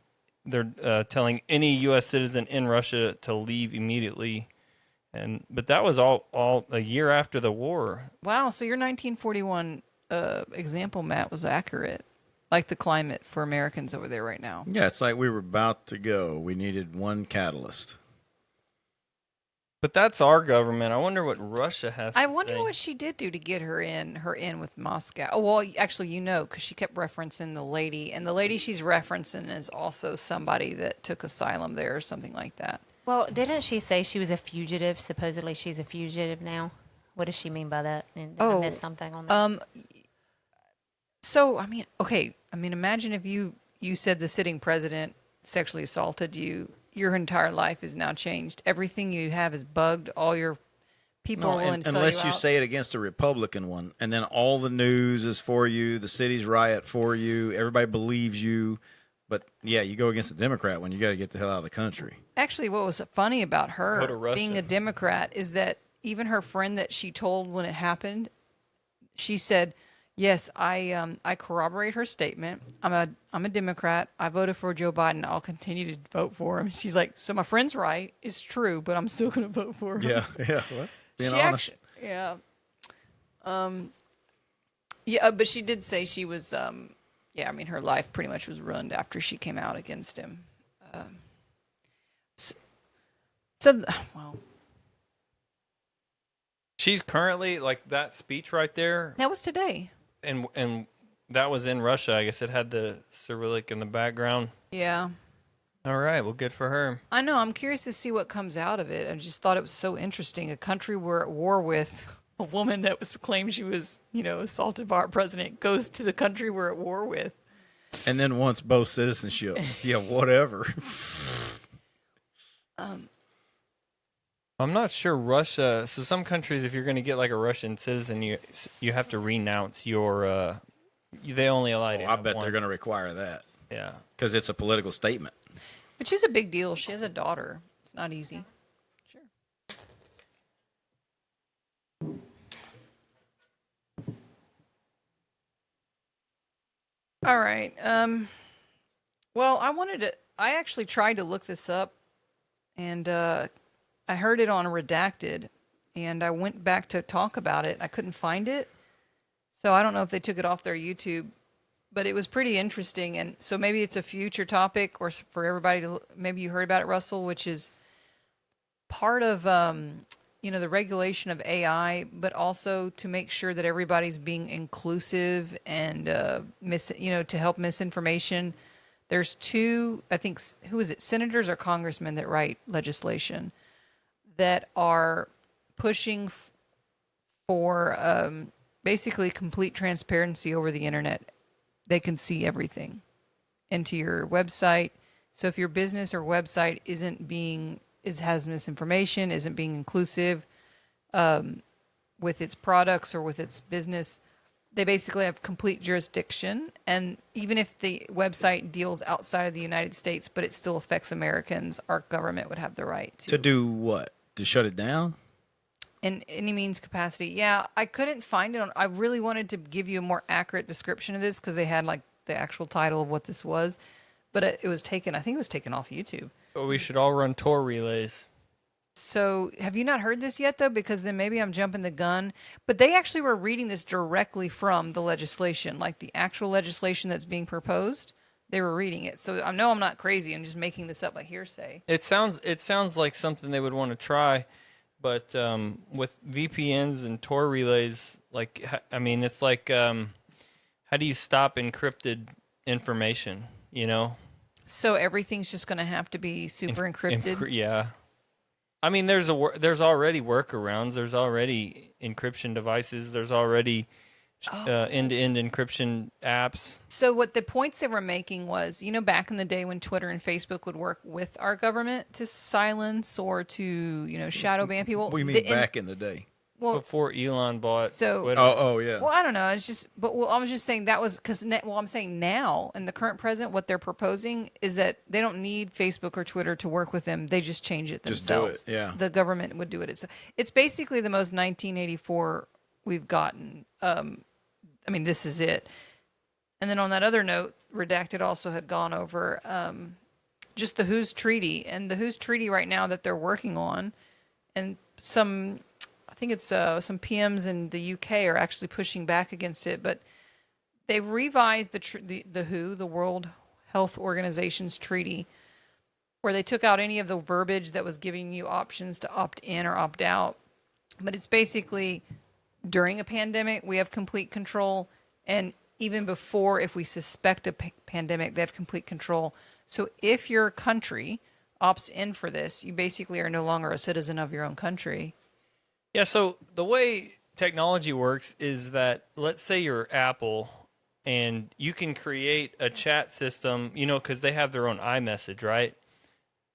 they're telling any U.S. citizen in Russia to leave immediately. But that was all a year after the war. Wow, so your 1941 example, Matt, was accurate. Like the climate for Americans over there right now. yeah, it's like we were about to go. We needed one catalyst. But that's our government. I wonder what Russia has to I wonder say. what she did do to get her in with Moscow. Oh, well, actually, because she kept referencing the lady, and the lady she's referencing is also somebody that took asylum there or something like that. Well, didn't she say she was a fugitive? Supposedly she's a fugitive now. What does she mean by that? Did I miss something on that? So, imagine if you said the sitting president sexually assaulted you. Your entire life is now changed. Everything you have is bugged. All your people are willing to sell unless you you out. say it against a Republican one, and then all the news is for you, the cities riot for you, everybody believes you. But yeah, you go against a Democrat when you got to get the hell out of the country. Actually, what was funny about Go to her Russia. being a Democrat is that even her friend that she told when it happened, she said, "Yes, I corroborate her statement. I'm a Democrat. I voted for Joe Biden. I'll continue to vote for him." She's like, "So my friend's right. It's true, but I'm still going to vote for him." Yeah. What? Being She honest. yeah. Yeah, but she did say she was, her life pretty much was ruined after she came out against him. Well, She's currently, like, that speech right there, that was today. and that was in Russia. I guess it had the Cyrillic in the background. Yeah. All right, well, good for her. I know. I'm curious to see what comes out of it. I just thought it was so interesting. A country we're at war with, a woman that was claimed she was, assaulted by our president, goes to the country we're at war with. And then wants both citizenships. Yeah, whatever. I'm not sure Russia. So some countries, if you're going to get like a Russian citizen, you have to renounce your. They only allow you to I have bet one. they're going to require that Yeah. because it's a political statement. Which is a big deal. She has a daughter. It's not easy. Sure. All right. Well, I actually tried to look this up, and I heard it on Redacted, and I went back to talk about it. I couldn't find it. So I don't know if they took it off their YouTube, but it was pretty interesting. And so maybe it's a future topic, or for everybody to, maybe you heard about it, Russell, which is part of, the regulation of AI, but also to make sure that everybody's being inclusive and, to help misinformation. There's two, I think, who is it, senators or congressmen that write legislation that are pushing for basically complete transparency over the internet. They can see everything into your website. So if your business or website has misinformation, isn't being inclusive with its products or with its business, they basically have complete jurisdiction. And even if the website deals outside of the United States, but it still affects Americans, our government would have the right To do what? To shut it down? in any means capacity. Yeah, I couldn't find it I really wanted to give you a more accurate description of this because they had like the actual title of what this was, but it was taken, I think it was taken off YouTube. But we should all run Tor relays. So have you not heard this yet though? Because then maybe I'm jumping the gun, but they actually were reading this directly from the legislation, like the actual legislation that's being proposed. They were reading it. So I know I'm not crazy. I'm just making this up by hearsay. It sounds like something they would want to try, but with VPNs and Tor relays, it's like, how do you stop encrypted information? So everything's just going to have to be super encrypted. Yeah. I mean, there's already workarounds. There's already encryption devices. There's already end-to-end encryption apps. So what the points they were making was, back in the day when Twitter and Facebook would work with our government to silence or to, shadow ban people. We mean back in the day. Well, Before Elon bought Twitter. Oh, yeah. Well, I don't know. It's just, I was just saying that was because, I'm saying now in the current president, what they're proposing is that they don't need Facebook or Twitter to work with them. They just change it themselves. Just do it, yeah. The government would do it. It's basically the most 1984 we've gotten. This is it. And then on that other note, Redacted also had gone over just the WHO's treaty. And the WHO's treaty right now that they're working on, and I think it's some PMs in the UK are actually pushing back against it, but they've revised the WHO, the World Health Organization's treaty, where they took out any of the verbiage that was giving you options to opt in or opt out. But it's basically during a pandemic, we have complete control. And even before, if we suspect a pandemic, they have complete control. So if your country opts in for this, you basically are no longer a citizen of your own country. Yeah, so the way technology works is that, let's say you're Apple and you can create a chat system, because they have their own iMessage, right?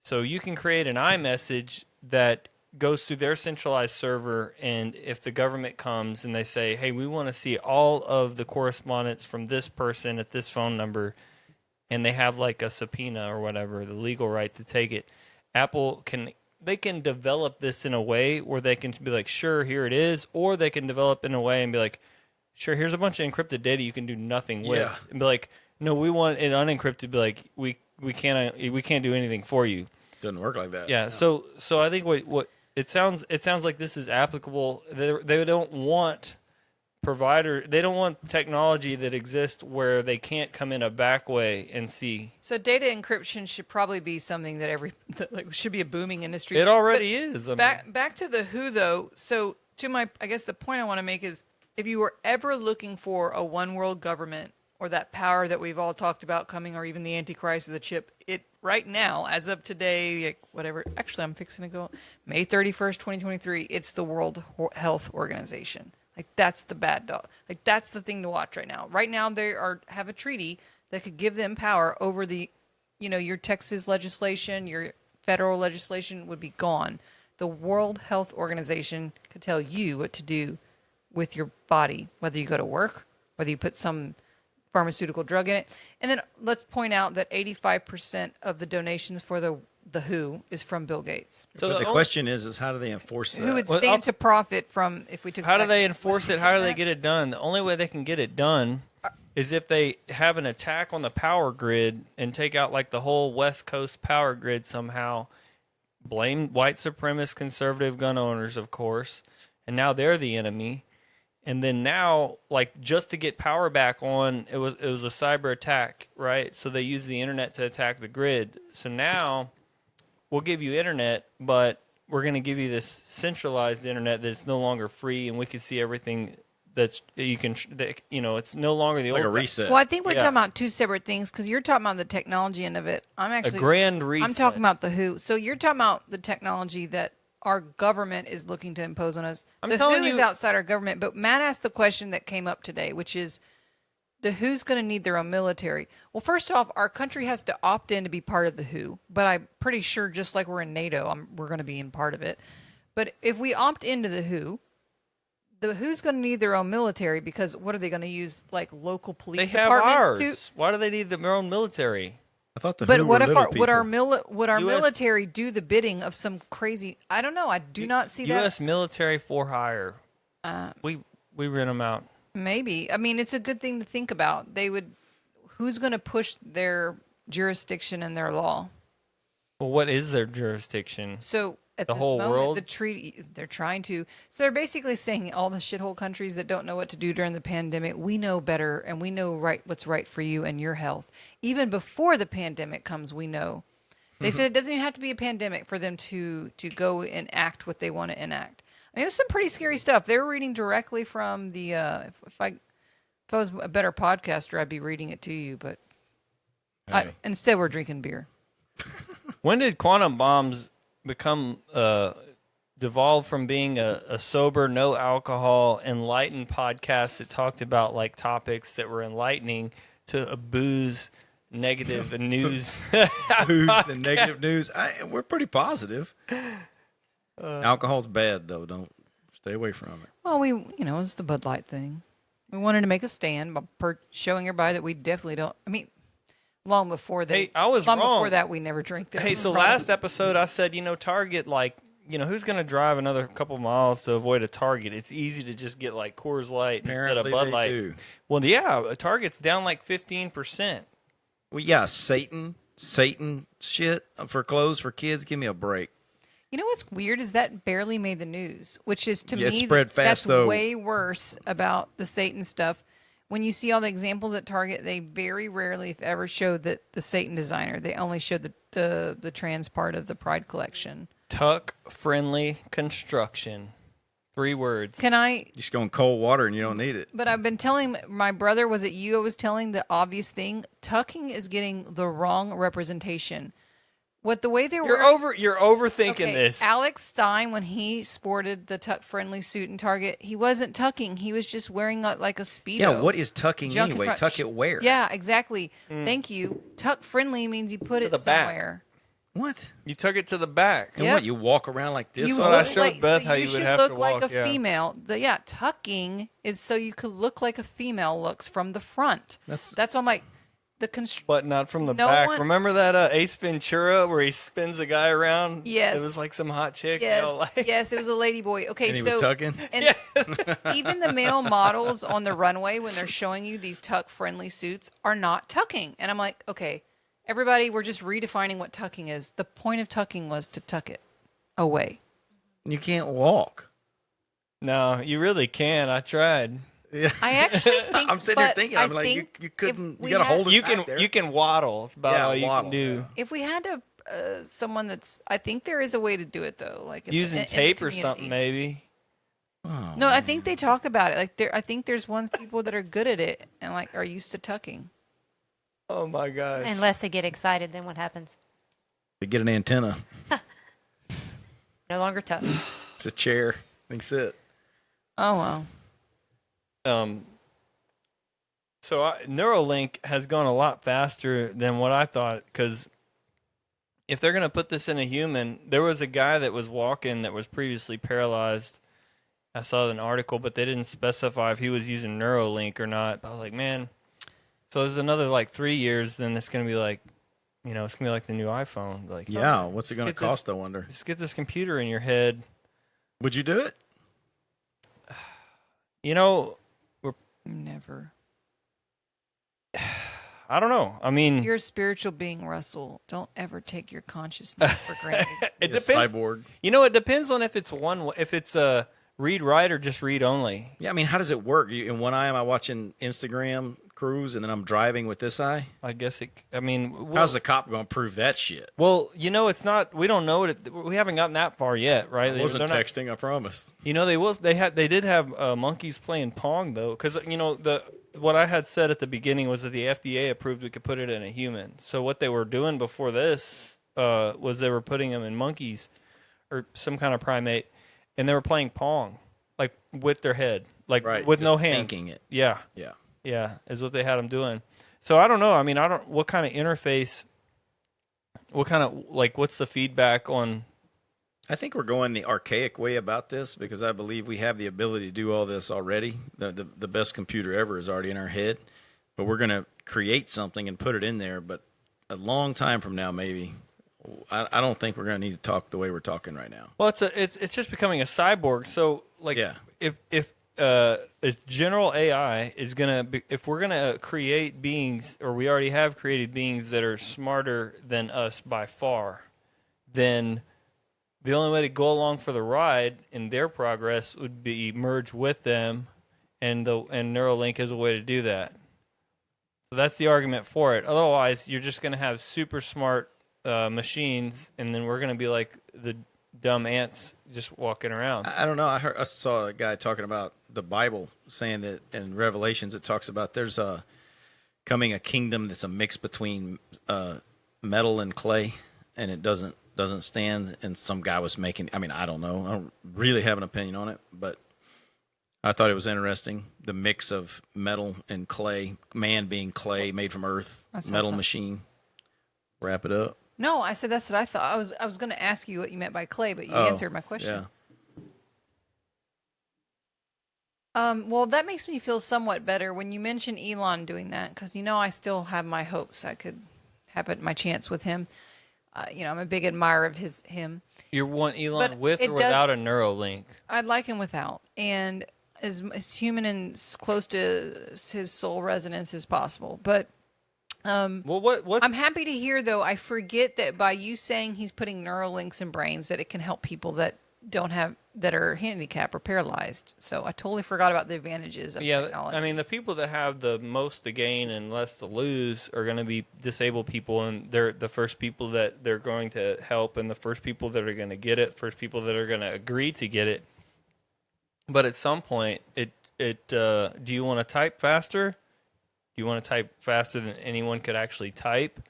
So you can create an iMessage that goes through their centralized server, and if the government comes and they say, hey, we want to see all of the correspondence from this person at this phone number, and they have like a subpoena or whatever, the legal right to take it, Apple can develop this in a way where they can be like, sure, here it is, or they can develop in a way and be like, sure, here's a bunch of encrypted data you can do nothing with, and be like, no, we want it unencrypted. Be like, we can't do anything for you. Doesn't work like that. Yeah. No. So I think what it sounds like this is applicable. They don't want they don't want technology that exists where they can't come in a back way and see. So data encryption should probably be something that should be a booming industry. It already is. Back to the WHO though. So I guess the point I want to make is, if you were ever looking for a one world government or that power that we've all talked about coming, or even the Antichrist or the chip, it right now, as of today, whatever, actually I'm fixing to go May 31st, 2023, it's the World Health Organization. That's the bad dog. That's the thing to watch right now. Right now they have a treaty that could give them power over your Texas legislation, your federal legislation would be gone. The World Health Organization could tell you what to do with your body, whether you go to work, whether you put some pharmaceutical drug in it. And then let's point out that 85% of the donations for the WHO is from Bill Gates. So the question is how do they enforce that? Who would stand to profit from if we took? How do they enforce it? How do they get it done? The only way they can get it done is if they have an attack on the power grid and take out the whole West Coast power grid somehow. Blame white supremacist conservative gun owners, of course, and now they're the enemy. And then now, like, just to get power back on, it was a cyber attack, right? So they use the internet to attack the grid. So now we'll give you internet, but we're going to give you this centralized internet that's no longer free, and we can see everything that's it's no longer the Like a old reset. Well, I think we're Yeah. talking about two separate things because you're talking about the technology end of it. I'm a actually grand reset. I'm talking about the WHO. So you're talking about the technology that our government is looking to impose on us. I'm The telling WHO is you- outside our government. But Matt asked the question that came up today, which is the WHO's going to need their own military. Well, first off, our country has to opt in to be part of the WHO. But I'm pretty sure, just like we're in NATO, we're going to be in part of it. But if we opt into the WHO's going to need their own military because what are they going to use, like local police They have departments ours. to? Why do they need their own military? I thought the But Who what were if little our people. would our US military do the bidding of some crazy? I don't know. I do not see U.S. that. military for hire. We rent them out. Maybe. I mean, it's a good thing to think about. They would. Who's going to push their jurisdiction and their law? Well, what is their jurisdiction? So at The this whole moment, world? the treaty, they're trying to. So they're basically saying all the shithole countries that don't know what to do during the pandemic, we know better and we know what's right for you and your health. Even before the pandemic comes, we know. They said it doesn't even have to be a pandemic for them to go and act what they want to enact. I mean, it's some pretty scary stuff. They were reading directly from the. If I was a better podcaster, I'd be reading it to you, but Hey. instead we're drinking beer. When did quantum bombs become devolve from being a sober, no alcohol, enlightened podcast that talked about like topics that were enlightening to a booze, negative and news? News and negative news. We're pretty positive. Alcohol's bad, though. Don't stay away from it. Well, it's the Bud Light thing. We wanted to make a stand by showing everybody that we definitely don't. I mean, long before that. Hey, I was long wrong. before that, we never drink that. Hey, so last episode I said, Target, like, who's going to drive another couple miles to avoid a Target? It's easy to just get like Coors Light instead of Apparently Bud they Light. do. Well, yeah, Target's down like 15%. Well, yeah, Satan shit for clothes for kids. Give me a break. You know what's weird is that barely made the news, which is to Yeah, it me spread fast, that's though. way worse about the Satan stuff. When you see all the examples at Target, they very rarely, if ever, show the Satan designer. They only show the trans part of the Pride collection. Tuck-friendly construction. 3 words. Can I? Just go in cold water and you don't need it. But I've been telling my brother, was it you? I was telling the obvious thing. Tucking is getting the wrong representation. What the way they were. You're overthinking Okay, this. Alex Stein, when he sported the tuck-friendly suit in Target, he wasn't tucking. He was just wearing like a Speedo. Yeah, what is tucking Junk in anyway? front. Tuck it where? Yeah, exactly. Thank you. Tuck-friendly means you put it the back. somewhere. What? You took it to the back. And Yep. what? You walk around like this? You all I look day? showed like, Beth so how you would should have look to like walk, a yeah. female. Tucking is so you could look like a female looks from the front. That's all my But not from the No back. one- Remember that Ace Ventura where he spins a guy around? Yes. It was like some hot chick. Yes, yes, it was a lady boy. Okay, And he so was tucking? and even the male models on the runway when they're showing you these tuck-friendly suits are not tucking. And I'm like, okay, everybody, we're just redefining what tucking is. The point of tucking was to tuck it away. You can't walk. No, you really can. I tried. I actually think I'm sitting here but thinking, I I'm like, think you if couldn't, we you got to had- hold it You back there. can waddle. It's about Yeah, all you waddle, can do. yeah. If we had to, someone that's, I think there is a way to do it though, like if, Using in the tape or community. something, maybe. Oh, No, I think they talk about it. Like I think there's one people that are good at it and like are used to tucking. Oh my gosh. Unless they get excited, then what happens? to get an antenna. No longer tucked. It's a chair. Think sit. Oh well. So Neurolink has gone a lot faster than what I thought, because if they're going to put this in a human, there was a guy that was walking that was previously paralyzed. I saw an article, but they didn't specify if he was using Neurolink or not. But I was like, man, so there's another like 3 years, then it's going to be like, it's going to be like the new iPhone. Like, Yeah. What's it going to get this- cost, I wonder? just get this computer in your head. Would you do it? Never. I don't know. I mean, You're a spiritual being, Russell. Don't ever take your consciousness for granted. it Be a depends. cyborg. It depends on if it's Read write or just read only? Yeah, I mean, how does it work? In one eye, am I watching Instagram cruise, and then I'm driving with this eye? I guess it. I mean, How's the cop going to prove that shit? Well, it's not. We don't know it. We haven't gotten that far yet, right? I wasn't They're not- texting, I promise. They will. They did have monkeys playing Pong though, because what I had said at the beginning was that the FDA approved we could put it in a human. So what they were doing before this was they were putting them in monkeys or some kind of primate, and they were playing Pong like with their head, like Right, with just no hands. thinking it. Yeah, Yeah. is what they had them doing. So I don't know. I mean, I don't. What kind of interface? What kind of what's the feedback on? I think we're going the archaic way about this because I believe we have the ability to do all this already. The best computer ever is already in our head, but we're going to create something and put it in there. But a long time from now, maybe, I don't think we're going to need to talk the way we're talking right now. Well, it's just becoming a cyborg. So if general AI is gonna be, if we're gonna create beings, or we already have created beings that are smarter than us by far, then the only way to go along for the ride in their progress would be merge with them, and Neurolink is a way to do that. So that's the argument for it. Otherwise, you're just gonna have super smart machines, and then we're gonna be like the dumb ants just walking around. I don't know. I saw a guy talking about the Bible, saying that in Revelations it talks about there's coming a kingdom that's a mix between metal and clay, and it doesn't stand. And some guy was making. I mean, I don't know. I don't really have an opinion on it, but I thought it was interesting. The mix of metal and clay, man being clay made from earth, metal machine. Wrap it up. No, I said that's what I thought. I was going to ask you what you meant by clay, but you answered my question. Yeah. Well, that makes me feel somewhat better when you mention Elon doing that, because I still have my hopes I could have my chance with him. I'm a big admirer of him. You want Elon But with it or without a Neurolink? I'd like him without, and as human and as close to his soul resonance as possible. But What? I'm happy to hear, though. I forget that by you saying he's putting Neuralinks in brains, that it can help people that are handicapped or paralyzed. So I totally forgot about the advantages of technology. I mean, the people that have the most to gain and less to lose are going to be disabled people, and they're the first people that they're going to help, and the first people that are going to get it, first people that are going to agree to get it. But at some point, do you want to type faster? Do you want to type faster than anyone could actually type?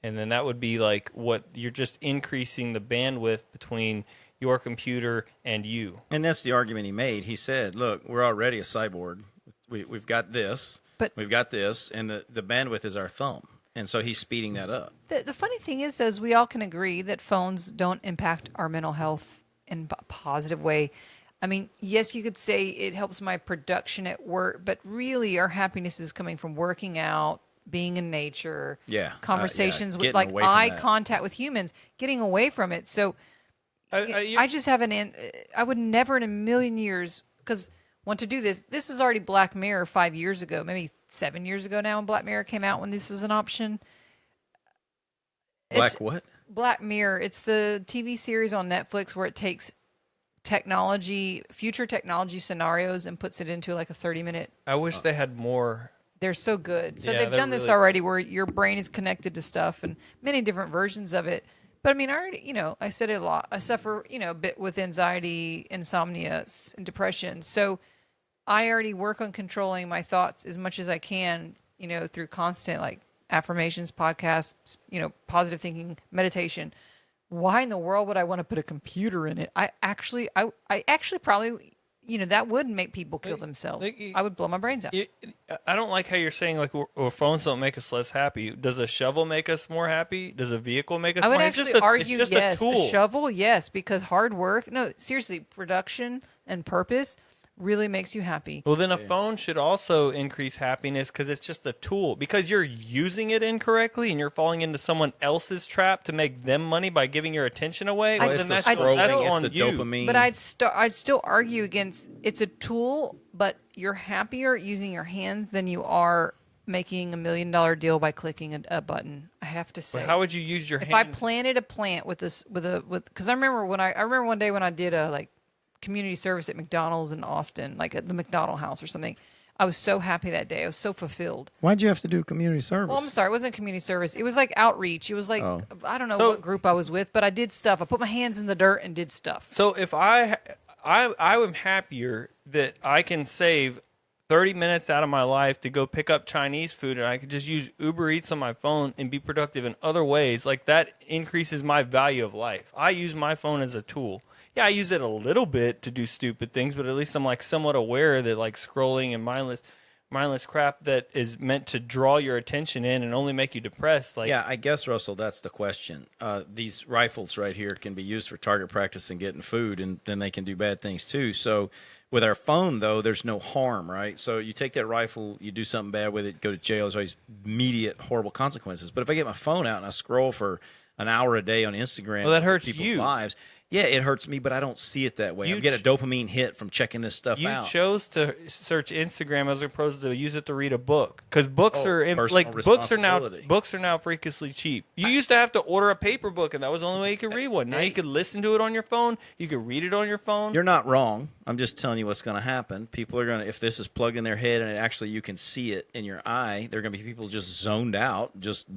And then that would be like what you're just increasing the bandwidth between your computer and you. And that's the argument he made. He said, look, we're already a cyborg. We've got this, we've got this, and the bandwidth is our thumb. And so he's speeding that up. The funny thing is, though, is we all can agree that phones don't impact our mental health in a positive way. I mean, yes, you could say it helps my production at work, but really our happiness is coming from working out, being in nature, conversations with getting away from eye that. contact with humans, getting away from it. So I just haven't. I would never in a million years, because want to do this. This was already Black Mirror 5 years ago, maybe 7 years ago now, when Black Mirror came out, when this was an option. What? Black Mirror. It's the TV series on Netflix where it takes future technology scenarios and puts it into like a 30-minute. I wish they had more. They're so good. So Yeah, they've they're done this really- already where your brain is connected to stuff and many different versions of it. But I mean, I already, I said it a lot. I suffer, a bit with anxiety, insomnia, and depression. So I already work on controlling my thoughts as much as I can, through constant like affirmations, podcasts, positive thinking, meditation. Why in the world would I want to put a computer in it? I actually probably, that would make people kill themselves. I would blow my brains out. I don't like how you're saying like phones don't make us less happy. Does a shovel make us more happy? Does a vehicle make us I would more actually happy? argue It's just yes. a tool. Shovel, yes, because hard work. No, seriously, production and purpose really makes you happy. Well, then a phone should also increase happiness because it's just a tool. Because you're using it incorrectly and you're falling into someone else's trap to make them money by giving your attention away. Well, Well, it's then the that's scrolling, on it's the you. dopamine. But I'd still argue against it's a tool, but you're happier using your hands than you are making $1 million deal by clicking a button. I have to say. But how would you use your if I hand? planted a plant with because I remember one day when I did a community service at McDonald's in Austin, like at the McDonald House or something. I was so happy that day. I was so fulfilled. Why'd you have to do community service? Well, I'm sorry, it wasn't community service. It was like outreach. It was like I don't know what group I was with, but I did stuff. I put my hands in the dirt and did stuff. So if I am happier that I can save 30 minutes out of my life to go pick up Chinese food, and I could just use Uber Eats on my phone and be productive in other ways. Like, that increases my value of life. I use my phone as a tool. Yeah, I use it a little bit to do stupid things, but at least I'm like somewhat aware that like scrolling and mindless crap that is meant to draw your attention in and only make you depressed. Like, yeah, I guess, Russell, that's the question. These rifles right here can be used for target practice and getting food, and then they can do bad things too. So with our phone, though, there's no harm, right? So you take that rifle, you do something bad with it, go to jail. There's always immediate horrible consequences. But if I get my phone out and I scroll for an hour a day on Instagram, well, that hurts people's you. lives. Yeah, it hurts me, but I don't see it that way. I get a dopamine hit from checking this stuff out. You chose to search Instagram as opposed to use it to read a book, because books personal books are now freakishly cheap. You used to have to order a paper book, and that was the only way you could read one. Now you could listen to it on your phone. You could read it on your phone. You're not wrong. I'm just telling you what's going to happen. People are going to, if this is plugged in their head and actually you can see it in your eye, there are going to be people just zoned out, just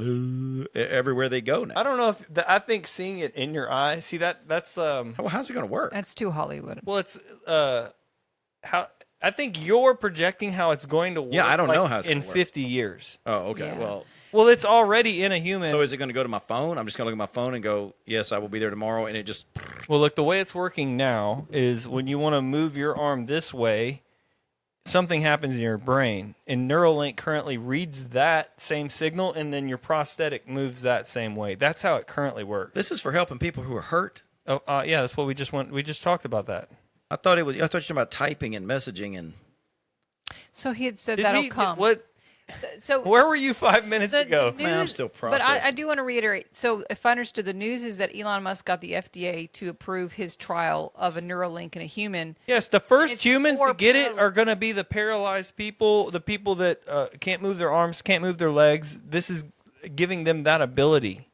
everywhere they go now. I don't know if I think seeing it in your eye. See that's Well, how's it going to work? That's too Hollywood. Well, it's how I think you're projecting how it's going to work. Yeah, I don't know how it's in gonna work. 50 years. Oh, okay. Yeah. Well, it's already in a human. So is it going to go to my phone? I'm just going to look at my phone and go, yes, I will be there tomorrow, and it just... Well, look, the way it's working now is when you want to move your arm this way, something happens in your brain. And Neurolink currently reads that same signal, and then your prosthetic moves that same way. That's how it currently works. This is for helping people who are hurt. Oh, yeah, that's what we just talked about that. I thought you were talking about typing and messaging and... So he had said Did that'll he- come. What? So Where were you 5 minutes ago? news, Man, I'm still But processing. I do want to reiterate. So if I understood, the news is that Elon Musk got the FDA to approve his trial of a Neuralink in a human. Yes, the first It's humans for to get it are going to be the paralyzed people, the people that can't move their arms, can't move their legs. This is giving them that ability.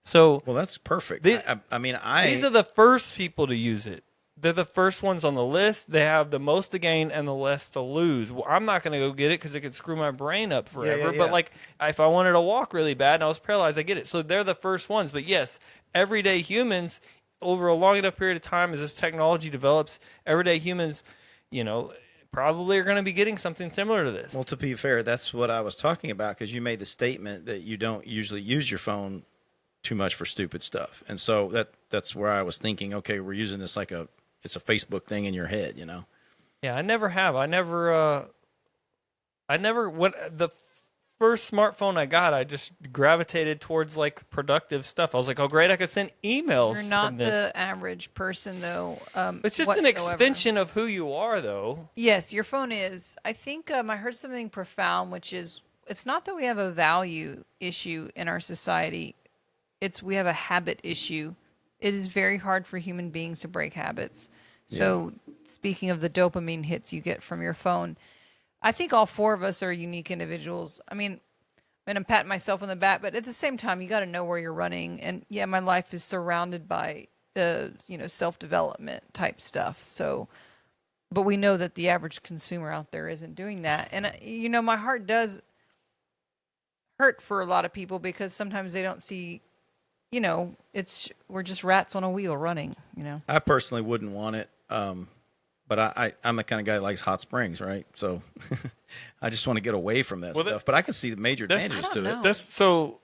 So Well, that's perfect. These These are the first people to use it. They're the first ones on the list. They have the most to gain and the less to lose. Well, I'm not going to go get it because it could screw my brain up forever. yeah. But like, if I wanted to walk really bad and I was paralyzed, I get it. So they're the first ones. But yes, everyday humans, over a long enough period of time as this technology develops, everyday humans, probably are going to be getting something similar to this. Well, to be fair, that's what I was talking about, because you made the statement that you don't usually use your phone too much for stupid stuff. And so that's where I was thinking, okay, we're using this like it's a Facebook thing in your head, Yeah, I never have. I never when the first smartphone I got, I just gravitated towards like productive stuff. I was like, oh great, I could send emails You're not from this. the average person, though. It's just an whatsoever. extension of who you are, though. Yes, your phone is. I think I heard something profound, which is it's not that we have a value issue in our society. It's we have a habit issue. It is very hard for human beings to break habits. So speaking of the dopamine hits you get from your phone, I think all four of us are unique individuals. I mean, I'm patting myself on the back, but at the same time, you got to know where you're running. And yeah, my life is surrounded by, self-development type stuff. So, but we know that the average consumer out there isn't doing that. And, my heart does hurt for a lot of people because sometimes they don't see, we're just rats on a wheel running, I personally wouldn't want it, but I'm the kind of guy that likes hot springs, right? So I just want to get away from that stuff. But I can see the major advantages to it.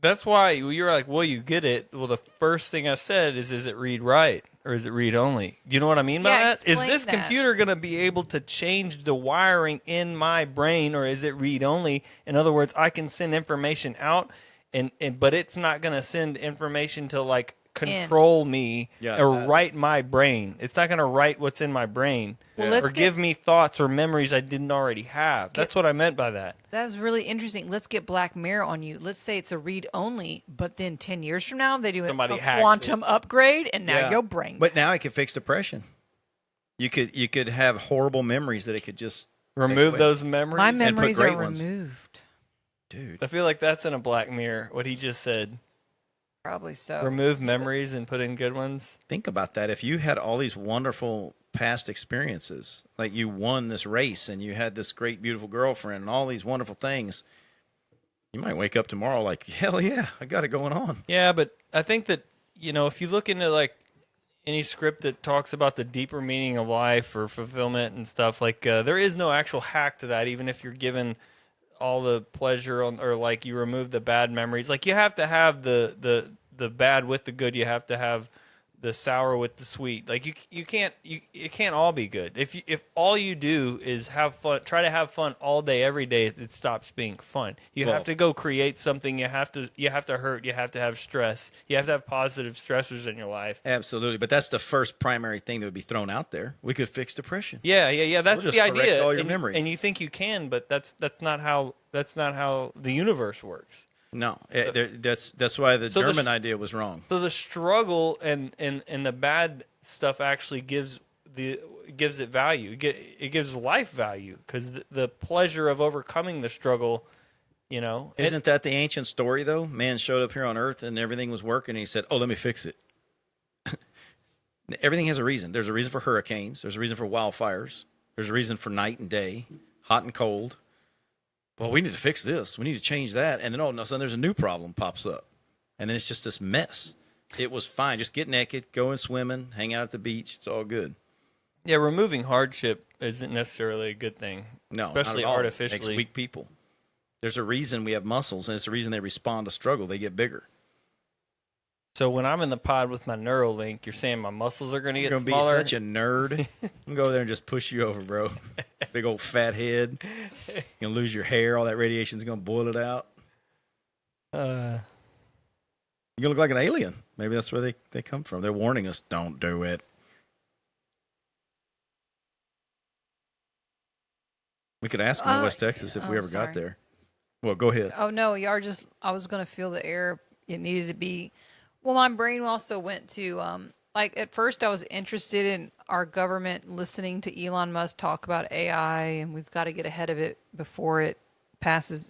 That's why you're like, well, you get it. Well, the first thing I said is it read write or is it read only? You know what I mean by that? Is explain this that. computer going to be able to change the wiring in my brain, or is it read only? In other words, I can send information out, but it's not going to send information to like control me or write my brain. It's not going to write what's in my brain or give me thoughts or memories I didn't already have. That's what I meant by that. That was really interesting. Let's get Black Mirror on you. Let's say it's a read only, but then 10 years from now, they do a hacks quantum upgrade, and now your brain. But now it can fix depression. You could have horrible memories that it could just remove those memories. My put memories great are ones. removed. Dude. I feel like that's in a Black Mirror, what he just said. Probably so. Remove memories and put in good ones. Think about that. If you had all these wonderful past experiences. Like you won this race and you had this great, beautiful girlfriend and all these wonderful things. You might wake up tomorrow like, hell yeah, I got it going on. Yeah, but I think that, if you look into like any script that talks about the deeper meaning of life or fulfillment and stuff, like there is no actual hack to that, even if you're given all the pleasure or like you remove the bad memories. Like you have to have the bad with the good. You have to have the sour with the sweet. Like it can't all be good. If all you do is have fun, try to have fun all day every day, it stops being fun. You have to go create something. You have to hurt. You have to have stress. You have to have positive stressors in your life. Absolutely, but that's the first primary thing that would be thrown out there. We could fix depression. Yeah. That's We'll the just correct idea. all your and, memories. and you think you can, but that's not how the universe works. No, that's why the German idea was wrong. So the struggle and the bad stuff actually gives it value. It gives life value because the pleasure of overcoming the struggle, Isn't that the ancient story though? Man showed up here on Earth and everything was working, and he said, "Oh, let me fix it." Everything has a reason. There's a reason for hurricanes. There's a reason for wildfires. There's a reason for night and day, hot and cold. Well, we need to fix this. We need to change that. And then all of a sudden there's a new problem pops up. And then it's just this mess. It was fine. Just get naked, go in swimming, hang out at the beach. It's all good. Yeah, removing hardship isn't necessarily a good thing. No, especially not at all. artificially. It makes weak people. There's a reason we have muscles, and it's the reason they respond to struggle. They get bigger. So when I'm in the pod with my Neurolink, you're saying my muscles are going to get You're going to be smaller? such a nerd. I'm going to go over there and just push you over, bro. Big old fat head. You're going to lose your hair. All that radiation's going to boil it out. You're going to look like an alien. Maybe that's where they come from. They're warning us, don't do it. We could ask them in West Texas if we ever got there. Well, go ahead. Oh no, I was going to feel the air. It needed to be. Well, my brain also went to like at first I was interested in our government listening to Elon Musk talk about AI, and we've got to get ahead of it before it passes.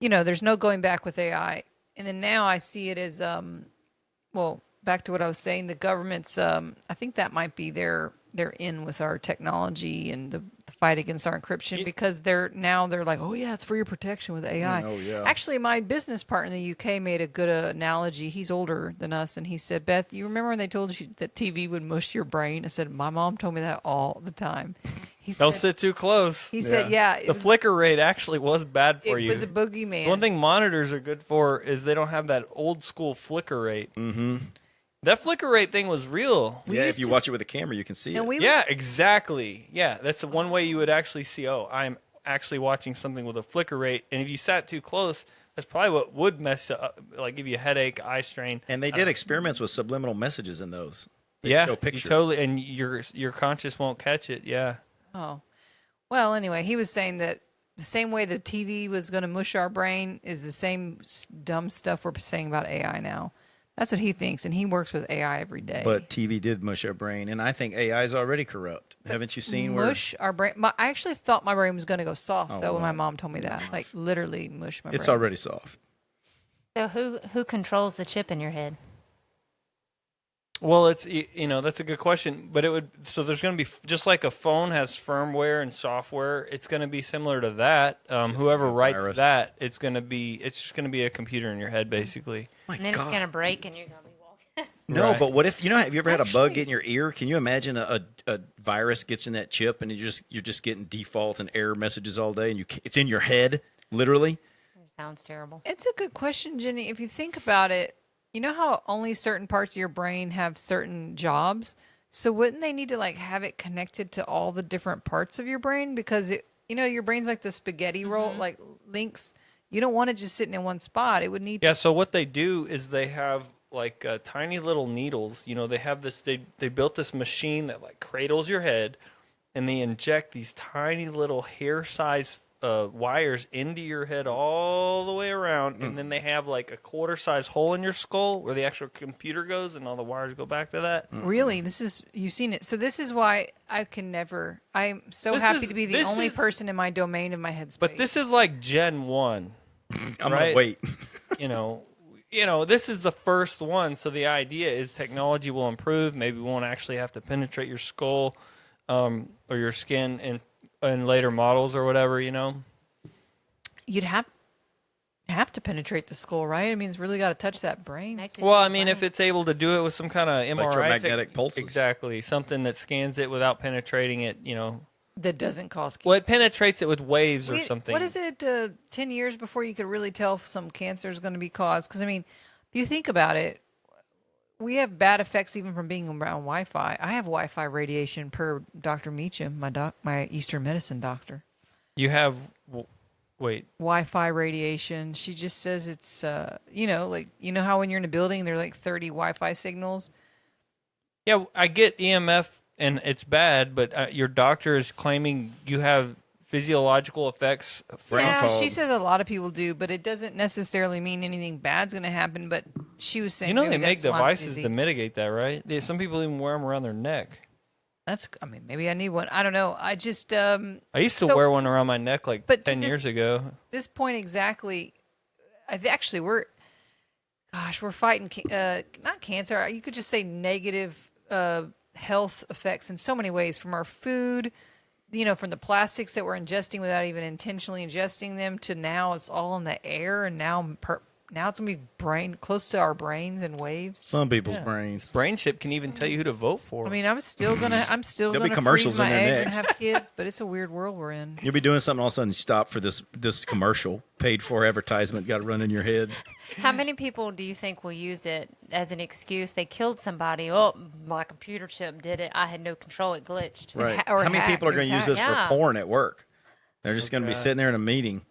There's no going back with AI. And then now I see it as back to what I was saying. The government's I think that might be they're in with our technology and the fight against our encryption because they're like, oh yeah, it's for your protection with AI. Oh yeah. Actually, my business partner in the UK made a good analogy. He's older than us, and he said, Beth, you remember when they told you that TV would mush your brain? I said, my mom told me that all the time. Don't sit too close. He said, yeah. The flicker rate actually was bad for you. It was a boogeyman. One thing monitors are good for is they don't have that old school flicker rate. Mm-hmm. That flicker rate thing was real. Yeah, if you watch it with a camera, you can see it. Yeah, exactly. Yeah, that's the one way you would actually see, I'm actually watching something with a flicker rate. And if you sat too close, that's probably what would mess up, like give you a headache, eye strain. And they did experiments with subliminal messages in those. They Yeah, show you pictures. totally, and your conscious won't catch it. Yeah. Oh. Well, anyway, he was saying that the same way the TV was going to mush our brain is the same dumb stuff we're saying about AI now. That's what he thinks, and he works with AI every day. But TV did mush our brain, and I think AI is already corrupt. Haven't you seen mush our brain? I actually thought my brain was going to go soft, Oh, though, when wow. my mom told me that. Like, literally mush my brain. It's already soft. So who controls the chip in your head? Well, it's that's a good question, but there's going to be just like a phone has firmware and software. It's going to be similar to that. Whoever writes virus. that, it's just going to be a computer in your head, basically. My And then God. it's going to break and you're going to be walking. No, Right. but what if have you ever had a bug get in your ear? Can you imagine a virus gets in that chip and you're just getting default and error messages all day, and it's in your head, literally? It sounds terrible. It's a good question, Jenny. If you think about it, you know how only certain parts of your brain have certain jobs? So wouldn't they need to have it connected to all the different parts of your brain? Because your brain's like the spaghetti roll, like links. You don't want it just sitting in one spot. It would need Yeah. So what they do is they have tiny little needles. They have this. They built this machine that cradles your head, and they inject these tiny little hair-sized wires into your head all the way around, and then they have a quarter-size hole in your skull where the actual computer goes, and all the wires go back to that. Really? You've seen it. So this is why I'm so happy to be the only person in my domain of my headspace. But this is Gen 1. I'm Right. gonna wait. this is the first one. So the idea is technology will improve. Maybe we won't actually have to penetrate your skull or your skin in later models or whatever, You'd have to penetrate the skull, right? I mean, it's really got to touch that brain. Connected Well, to I the mean, if brain. it's able to do it with some kind of MRI. Electromagnetic pulses. Exactly. Something that scans it without penetrating it, That doesn't cause cancer. Well, it penetrates it with waves or something. What is it, 10 years before you could really tell if some cancer is going to be caused? Because, I mean, if you think about it, we have bad effects even from being around Wi-Fi. I have Wi-Fi radiation per Dr. Meacham, my Eastern medicine doctor. You have, wait. Wi-Fi radiation. She just says it's, how when you're in a building, there are like 30 Wi-Fi signals? Yeah, I get EMF and it's bad, but your doctor is claiming you have physiological effects. Yeah, fog. she says a lot of people do, but it doesn't necessarily mean anything bad's going to happen. But she was saying, They maybe make that's why I'm devices busy. to mitigate that, right? Some people even wear them around their neck. Maybe I need one. I don't know. I just, I used to wear one around my neck like but to 10 years ago. this point exactly, we're fighting, not cancer. You could just say negative health effects in so many ways from our food, from the plastics that we're ingesting without even intentionally ingesting them to now it's all in the air and now it's going to be close to our brains and waves. Some people's brains. Brain chip can even tell you who to vote for. I mean, I'm still There'll be gonna commercials freeze my in there eggs and next. have kids, but it's a weird world we're in. You'll be doing something, all of a sudden you stop for this commercial, paid for advertisement, got to run in your head. How many people do you think will use it as an excuse? They killed somebody. Oh, my computer chip did it. I had no control. It glitched. Right. Or How many people are hackers going to use this Yeah. for porn at work? They're just going to be sitting there in a meeting.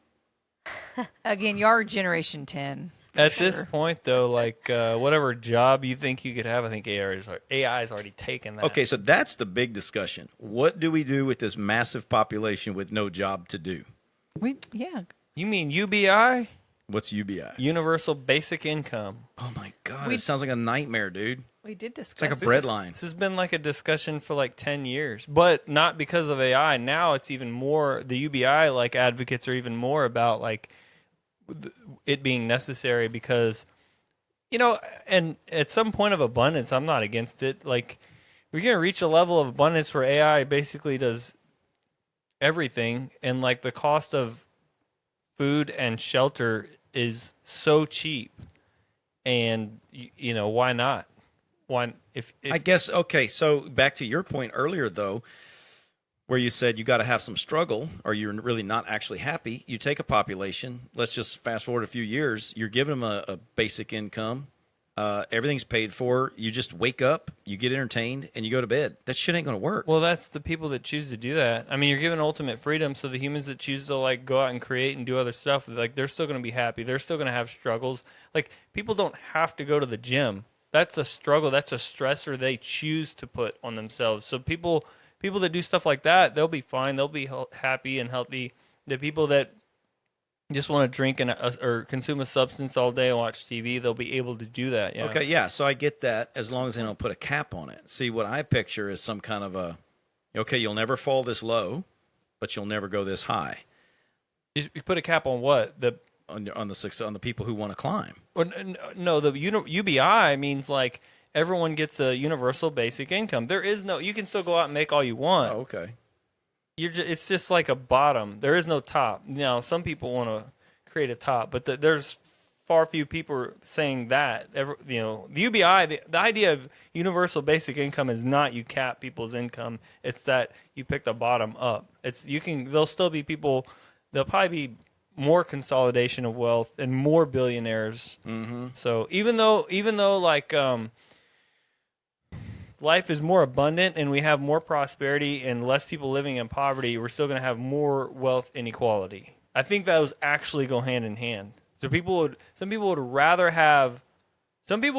Again, you are Generation 10. At this point, though, like whatever job you think you could have, I think AI has already taken that. Okay, so that's the big discussion. What do we do with this massive population with no job to do? You mean UBI? What's UBI? Universal Basic Income. Oh my God, it sounds like a nightmare, dude. We did It's discuss like a bread line. This has been like a discussion for like 10 years, but not because of AI. Now it's even more, the UBI like advocates are even more about like it being necessary because, and at some point of abundance, I'm not against it. Like we're going to reach a level of abundance where AI basically does everything. And like the cost of food and shelter is so cheap. And, why not? Why, if I guess, okay, so back to your point earlier, though, where you said you got to have some struggle or you're really not actually happy. You take a population, let's just fast forward a few years, you're giving them a basic income, everything's paid for, you just wake up, you get entertained, and you go to bed. That shit ain't going to work. Well, that's the people that choose to do that. I mean, you're given ultimate freedom, so the humans that choose to like go out and create and do other stuff, like they're still going to be happy. They're still going to have struggles. Like people don't have to go to the gym. That's a struggle. That's a stressor they choose to put on themselves. So people that do stuff like that, they'll be fine. They'll be happy and healthy. The people that just want to drink or consume a substance all day and watch TV, they'll be able to do that. Yeah. Okay, yeah, so I get that as long as they don't put a cap on it. See, what I picture is some kind of you'll never fall this low, but you'll never go this high. You put a cap on what? On the people who want to climb. No, the UBI means like everyone gets a universal basic income. There is no, you can still go out and make all you want. Oh, okay. It's just like a bottom. There is no top. Now, some people want to create a top, but there's far few people saying that. The UBI, the idea of universal basic income is not you cap people's income. It's that you pick the bottom up. There'll still be people. There'll probably be more consolidation of wealth and more billionaires. Mm-hmm. So even though like life is more abundant and we have more prosperity and less people living in poverty, we're still going to have more wealth inequality. I think those actually go hand in hand. So some people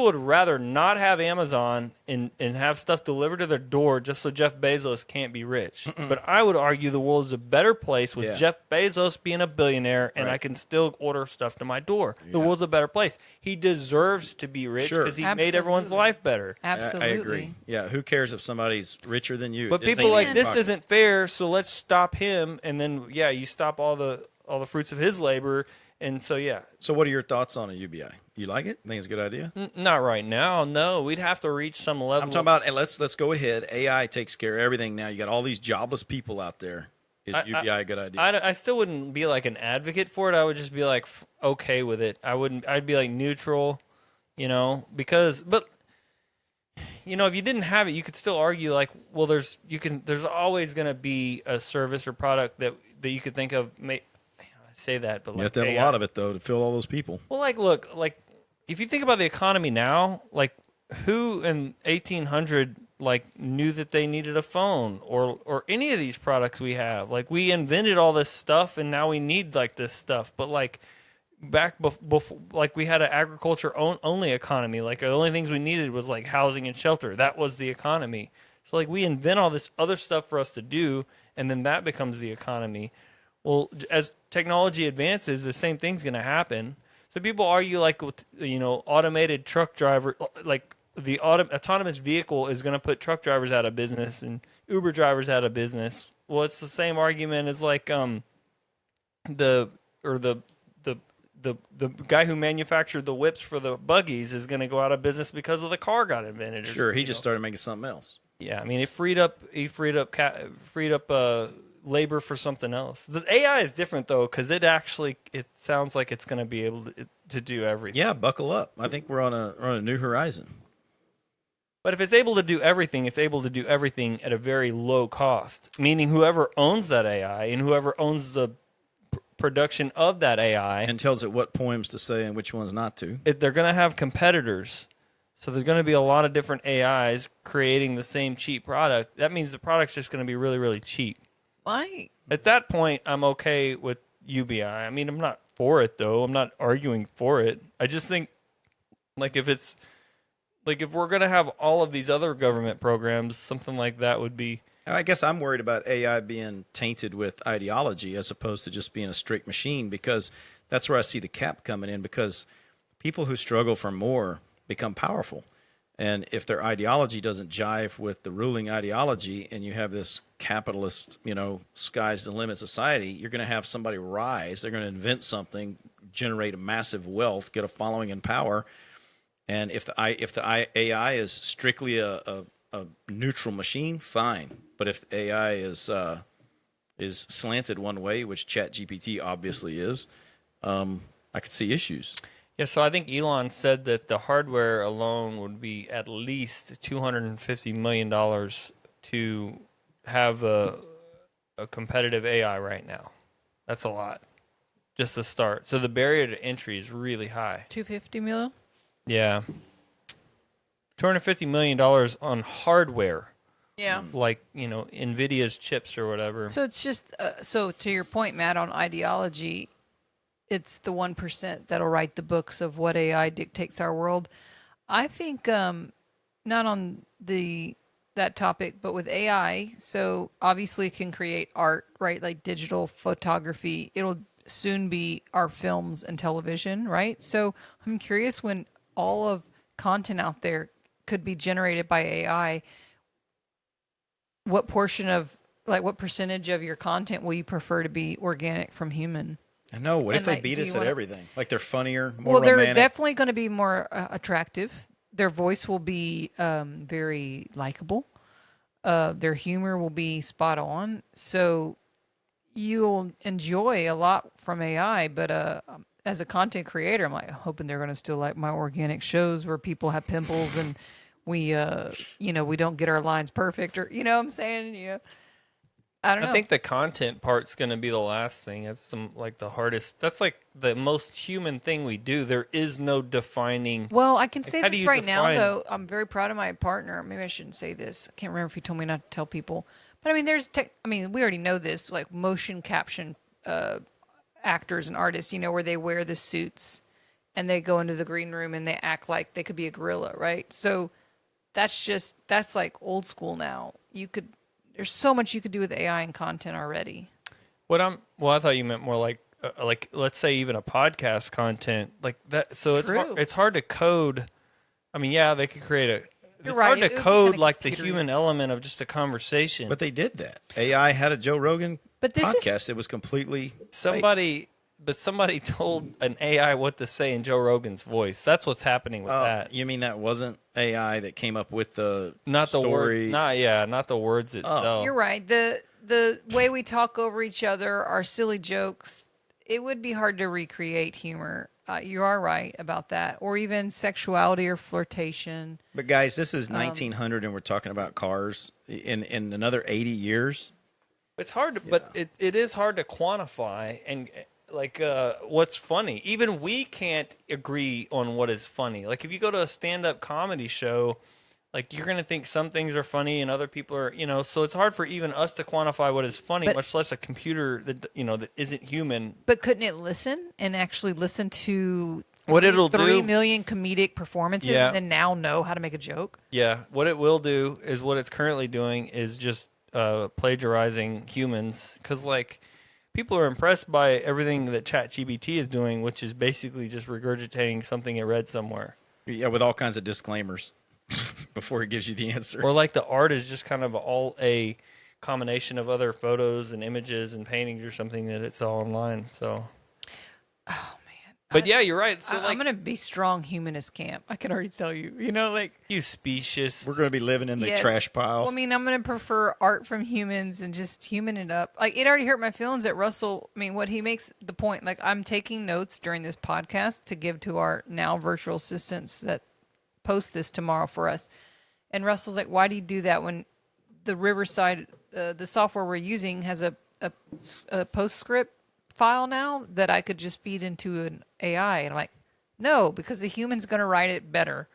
would rather not have Amazon and have stuff delivered to their door just so Jeff Bezos can't be rich. But I would argue the world is a better place with Jeff Bezos being a billionaire and I can still order stuff to my door. The world's a better place. He deserves to be rich because he made everyone's life better. Absolutely. I agree. Yeah, who cares if somebody's richer than you? But people like, this isn't fair, so let's stop him. And then, you stop all the fruits of his labor. And so, yeah. So what are your thoughts on a UBI? You like it? Think it's a good idea? Not right now. No, we'd have to reach some level. I'm talking about, and let's go ahead. AI takes care of everything now. You got all these jobless people out there. Is UBI a good idea? I still wouldn't be like an advocate for it. I would just be like okay with it. I'd be like neutral, but if you didn't have it, you could still argue like, well, there's always going to be a service or product that you could think of. I say that, but you have to have a lot of it though to fill all those people. Well, look, if you think about the economy now, like who in 1800 knew that they needed a phone or any of these products we have? Like we invented all this stuff and now we need this stuff, but back before, we had an agriculture only economy. The only things we needed was housing and shelter. That was the economy. So we invent all this other stuff for us to do, and then that becomes the economy. Well, as technology advances, the same thing's going to happen. So people argue with automated truck driver, the autonomous vehicle is going to put truck drivers out of business and Uber drivers out of business. Well, it's the same argument as the guy who manufactured the whips for the buggies is going to go out of business because of the car got invented. Sure, he just started making something else. Yeah, I mean, it freed up labor for something else. The AI is different though, because it sounds like it's going to be able to do everything. Yeah, buckle up. I think we're on a new horizon. But if it's able to do everything, it's able to do everything at a very low cost. Meaning, whoever owns that AI and whoever owns the production of that AI and tells it what poems to say and which ones not to. They're going to have competitors. So there's going to be a lot of different AIs creating the same cheap product. That means the product's just going to be really, really cheap. At that point, I'm okay with UBI. I mean, I'm not for it, though. I'm not arguing for it. I just think, if we're going to have all of these other government programs, something like that would be... I guess I'm worried about AI being tainted with ideology as opposed to just being a strict machine, because that's where I see the cap coming in, because people who struggle for more become powerful. And if their ideology doesn't jive with the ruling ideology and you have this capitalist, sky's the limit society, you're going to have somebody rise. They're going to invent something, generate a massive wealth, get a following and power. And if the AI is strictly a neutral machine, fine. But if the AI is slanted one way, which ChatGPT obviously is, I could see issues. Yeah, so I think Elon said that the hardware alone would be at least $250 million to have a competitive AI right now. That's a lot, just to start. So the barrier to entry is really high. 250 million? Yeah. $250 million on hardware. Yeah. NVIDIA's chips or whatever. So it's just, so to your point, Matt, on ideology, it's the 1% that'll write the books of what AI dictates our world. I think not on that topic, but with AI, so obviously it can create art, right? Like digital photography. It'll soon be our films and television, right? So I'm curious, when all of content out there could be generated by AI, what percentage of your content will you prefer to be organic from human? I know. What if they beat us at everything? They're funnier, more romantic? They're definitely going to be more attractive. Their voice will be very likable. Their humor will be spot on. So you'll enjoy a lot from AI. But as a content creator, I'm hoping they're going to still like my organic shows where people have pimples and we don't get our lines perfect, or what I'm saying. I don't know. I think the content part's going to be the last thing. That's the hardest. That's the most human thing we do. There is no defining. Well, I can say this right now, though. I'm very proud of my partner. Maybe I shouldn't say this. I can't remember if he told me not to tell people. But I mean, we already know this. Motion caption actors and artists, where they wear the suits and they go into the green room and they act like they could be a gorilla, right? So that's old school now. There's so much you could do with AI and content already. I thought you meant more like let's say even a podcast content like that. So it's hard to code. I mean, yeah, they could create it's hard to code the human element of just a conversation. But they did that. AI had a Joe Rogan podcast. It was completely somebody. but somebody told an AI what to say in Joe Rogan's voice. That's what's happening with that. You mean that wasn't AI that came up with the Not the story? word. Not the words itself. You're right. The way we talk over each other, our silly jokes, it would be hard to recreate humor. You are right about that, or even sexuality or flirtation. But guys, this is 1900, and we're talking about cars. In another 80 years, It's hard to, but it is hard to quantify and like what's funny. Even we can't agree on what is funny. Like if you go to a stand-up comedy show, like you're gonna think some things are funny and other people are, So it's hard for even us to quantify what is funny, But- much less a computer that that isn't human. But couldn't it listen and actually listen to What it'll 3 do- million comedic performances Yeah. and then now know how to make a joke? Yeah, what it will do is what it's currently doing is just plagiarizing humans because like people are impressed by everything that ChatGPT is doing, which is basically just regurgitating something it read somewhere. yeah, with all kinds of disclaimers before it gives you the answer. Or like the art is just kind of all a combination of other photos and images and paintings or something that it's all online. So, but yeah, you're right. So I'm gonna be strong humanist camp. I can already tell you. you specious. We're going to be living in the Yes. trash pile. Well, I mean, I'm gonna prefer art from humans and just human it up. Like it already hurt my feelings that Russell. I mean, what he makes the point. Like I'm taking notes during this podcast to give to our now virtual assistants that post this tomorrow for us. And Russell's like, "Why do you do that when the Riverside, the software we're using, has a PostScript file now that I could just feed into an AI?" And I'm like, "No, because the human's going to write it better."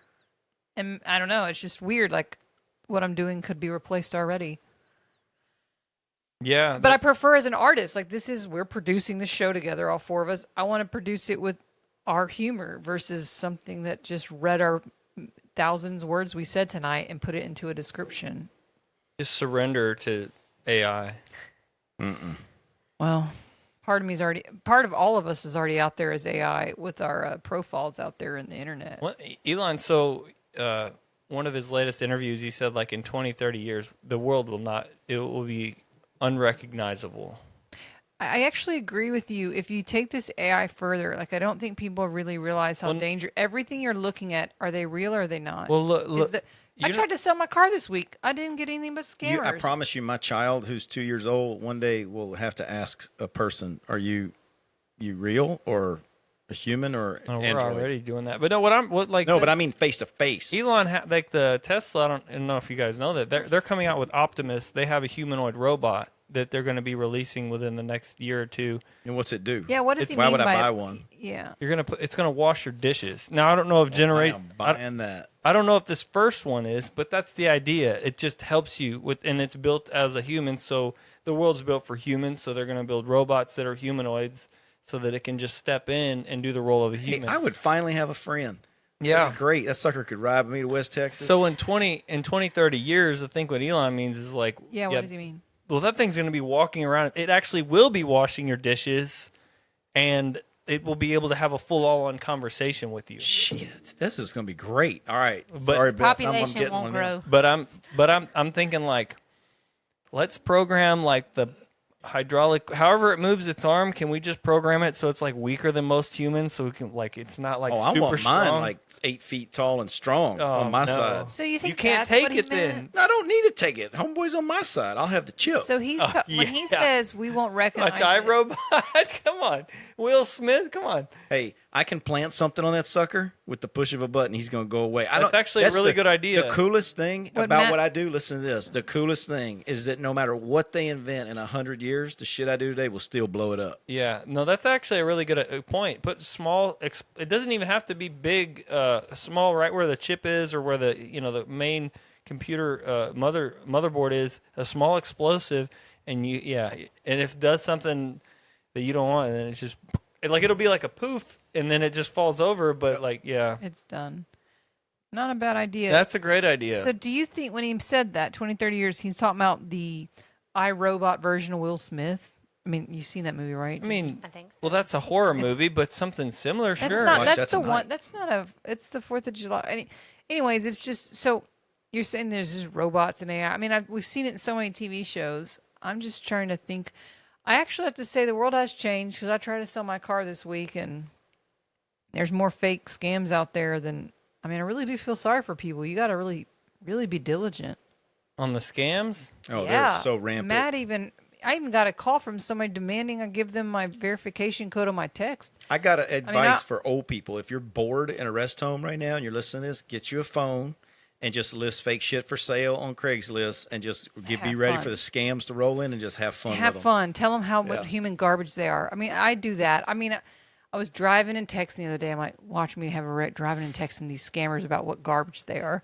And I don't know, it's just weird. Like what I'm doing could be replaced already. Yeah, But I prefer as an artist, like we're producing the show together, all four of us. I want to produce it with our humor versus something that just read our thousands of words we said tonight and put it into a description. just surrender to AI. Well, part of all of us is already out there as AI with our profiles out there in the internet. Well, Elon, so one of his latest interviews, he said like in 20, 30 years, the world it will be unrecognizable. I actually agree with you. If you take this AI further, like I don't think people really realize how dangerous everything you're looking at. Are they real or are they not? Well, look, I tried to sell my car this week. I didn't get anything but scammers. I promise you, my child, who's 2 years old, one day will have to ask a person, "Are you real or a human or we're Android?" already doing that. But no, but I mean face to face. Elon, like the Tesla, I don't know if you guys know that they're coming out with Optimus. They have a humanoid robot that they're going to be releasing within the next year or two. And what's it do? Yeah, what does he Why mean would by I buy one? Yeah. It's going to wash your dishes. Now I don't know if I'm buying that. I don't know if this first one is, but that's the idea. It just helps you with, and it's built as a human. So the world's built for humans. So they're going to build robots that are humanoids, so that it can just step in and do the role of a Hey, human. I would finally have a friend. Yeah. Great. That sucker could ride with me to West Texas. So in 20, 30 years, I think what Elon means is like, Yeah, what does he mean? Well, that thing's going to be walking around. It actually will be washing your dishes, and it will be able to have a full all-on conversation with you. Shit, this is going to be great. All right. But Sorry, Beth. I'm Population getting won't one grow. But I'm thinking like, let's program like the hydraulic, however it moves its arm. Can we just program it so it's like weaker than most humans, so we can like it's not like Oh, I super want mine strong? like 8 feet tall and strong. It's on my no. side. So you think you can't that's take what he it then. meant? I don't need to take it. Homeboy's on my side. I'll have the chip. So he's when he yeah. says we won't recognize Watch it, iRobot. Come on, Will Smith. Come on. Hey, I can plant something on that sucker with the push of a button. He's going to go away. That's actually a really good idea. The coolest thing What about Matt- what I do, listen to this. The coolest thing is that no matter what they invent in 100 years, the shit I do today will still blow it up. Yeah, no, that's actually a really good point. Put small. It doesn't even have to be big. Small, right where the chip is, or where the main computer motherboard is. A small explosive, and and if it does something that you don't want, then it's just it'll be like a poof, and then it just falls over. But it's done. Not a bad idea. That's a great idea. So do you think when he said that 20, 30 years, he's talking about the iRobot version of Will Smith? I mean, you've seen that movie, right? I mean, I think so. well, that's a horror movie, but something similar, That's sure. not. Watch That's that the one. tonight. That's not a. It's the 4th of July. Anyways, it's just so you're saying there's just robots and AI. I mean, we've seen it in so many TV shows. I'm just trying to think. I actually have to say the world has changed because I tried to sell my car this week and there's more fake scams out there than, I mean, I really do feel sorry for people. You got to really, really be diligent. On the scams? Oh, Yeah. they're so rampant. I even got a call from somebody demanding I give them my verification code on my text. I got advice for old people. If you're bored in a rest home right now and you're listening to this, get you a phone and just list fake shit for sale on Craigslist and just be ready fun. for the scams to roll in and just have fun Have with fun. Tell them how much Yeah. human garbage they are. I mean, I do that. I mean, I was driving and texting the other day. I'm like, watch me have a wreck driving and texting these scammers about what garbage they are.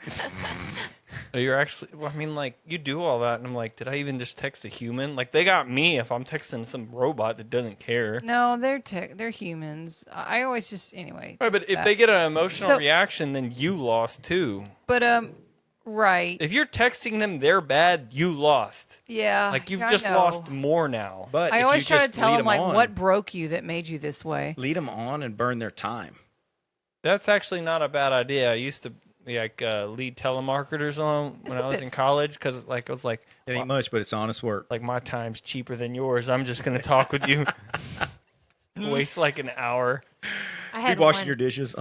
You're actually, well, I mean, like, you do all that, and I'm like, did I even just text a human? Like, they got me if I'm texting some robot that doesn't care. No, they're humans. I always just, anyway. Right, but if that. they get an emotional So- reaction, then you lost too. But, right. If you're texting them they're bad, you lost. Yeah. Like, you've I just know. lost more now. But I if always you try to just tell lead them, like, on, what broke you that made you this way? lead them on and burn their time. That's actually not a bad idea. I used to be like lead telemarketers on when I was in college because like I was like, It ain't much, but it's honest work. like my time's cheaper than yours. I'm just gonna talk with you. Waste like an hour. I You'd had washing one, your dishes.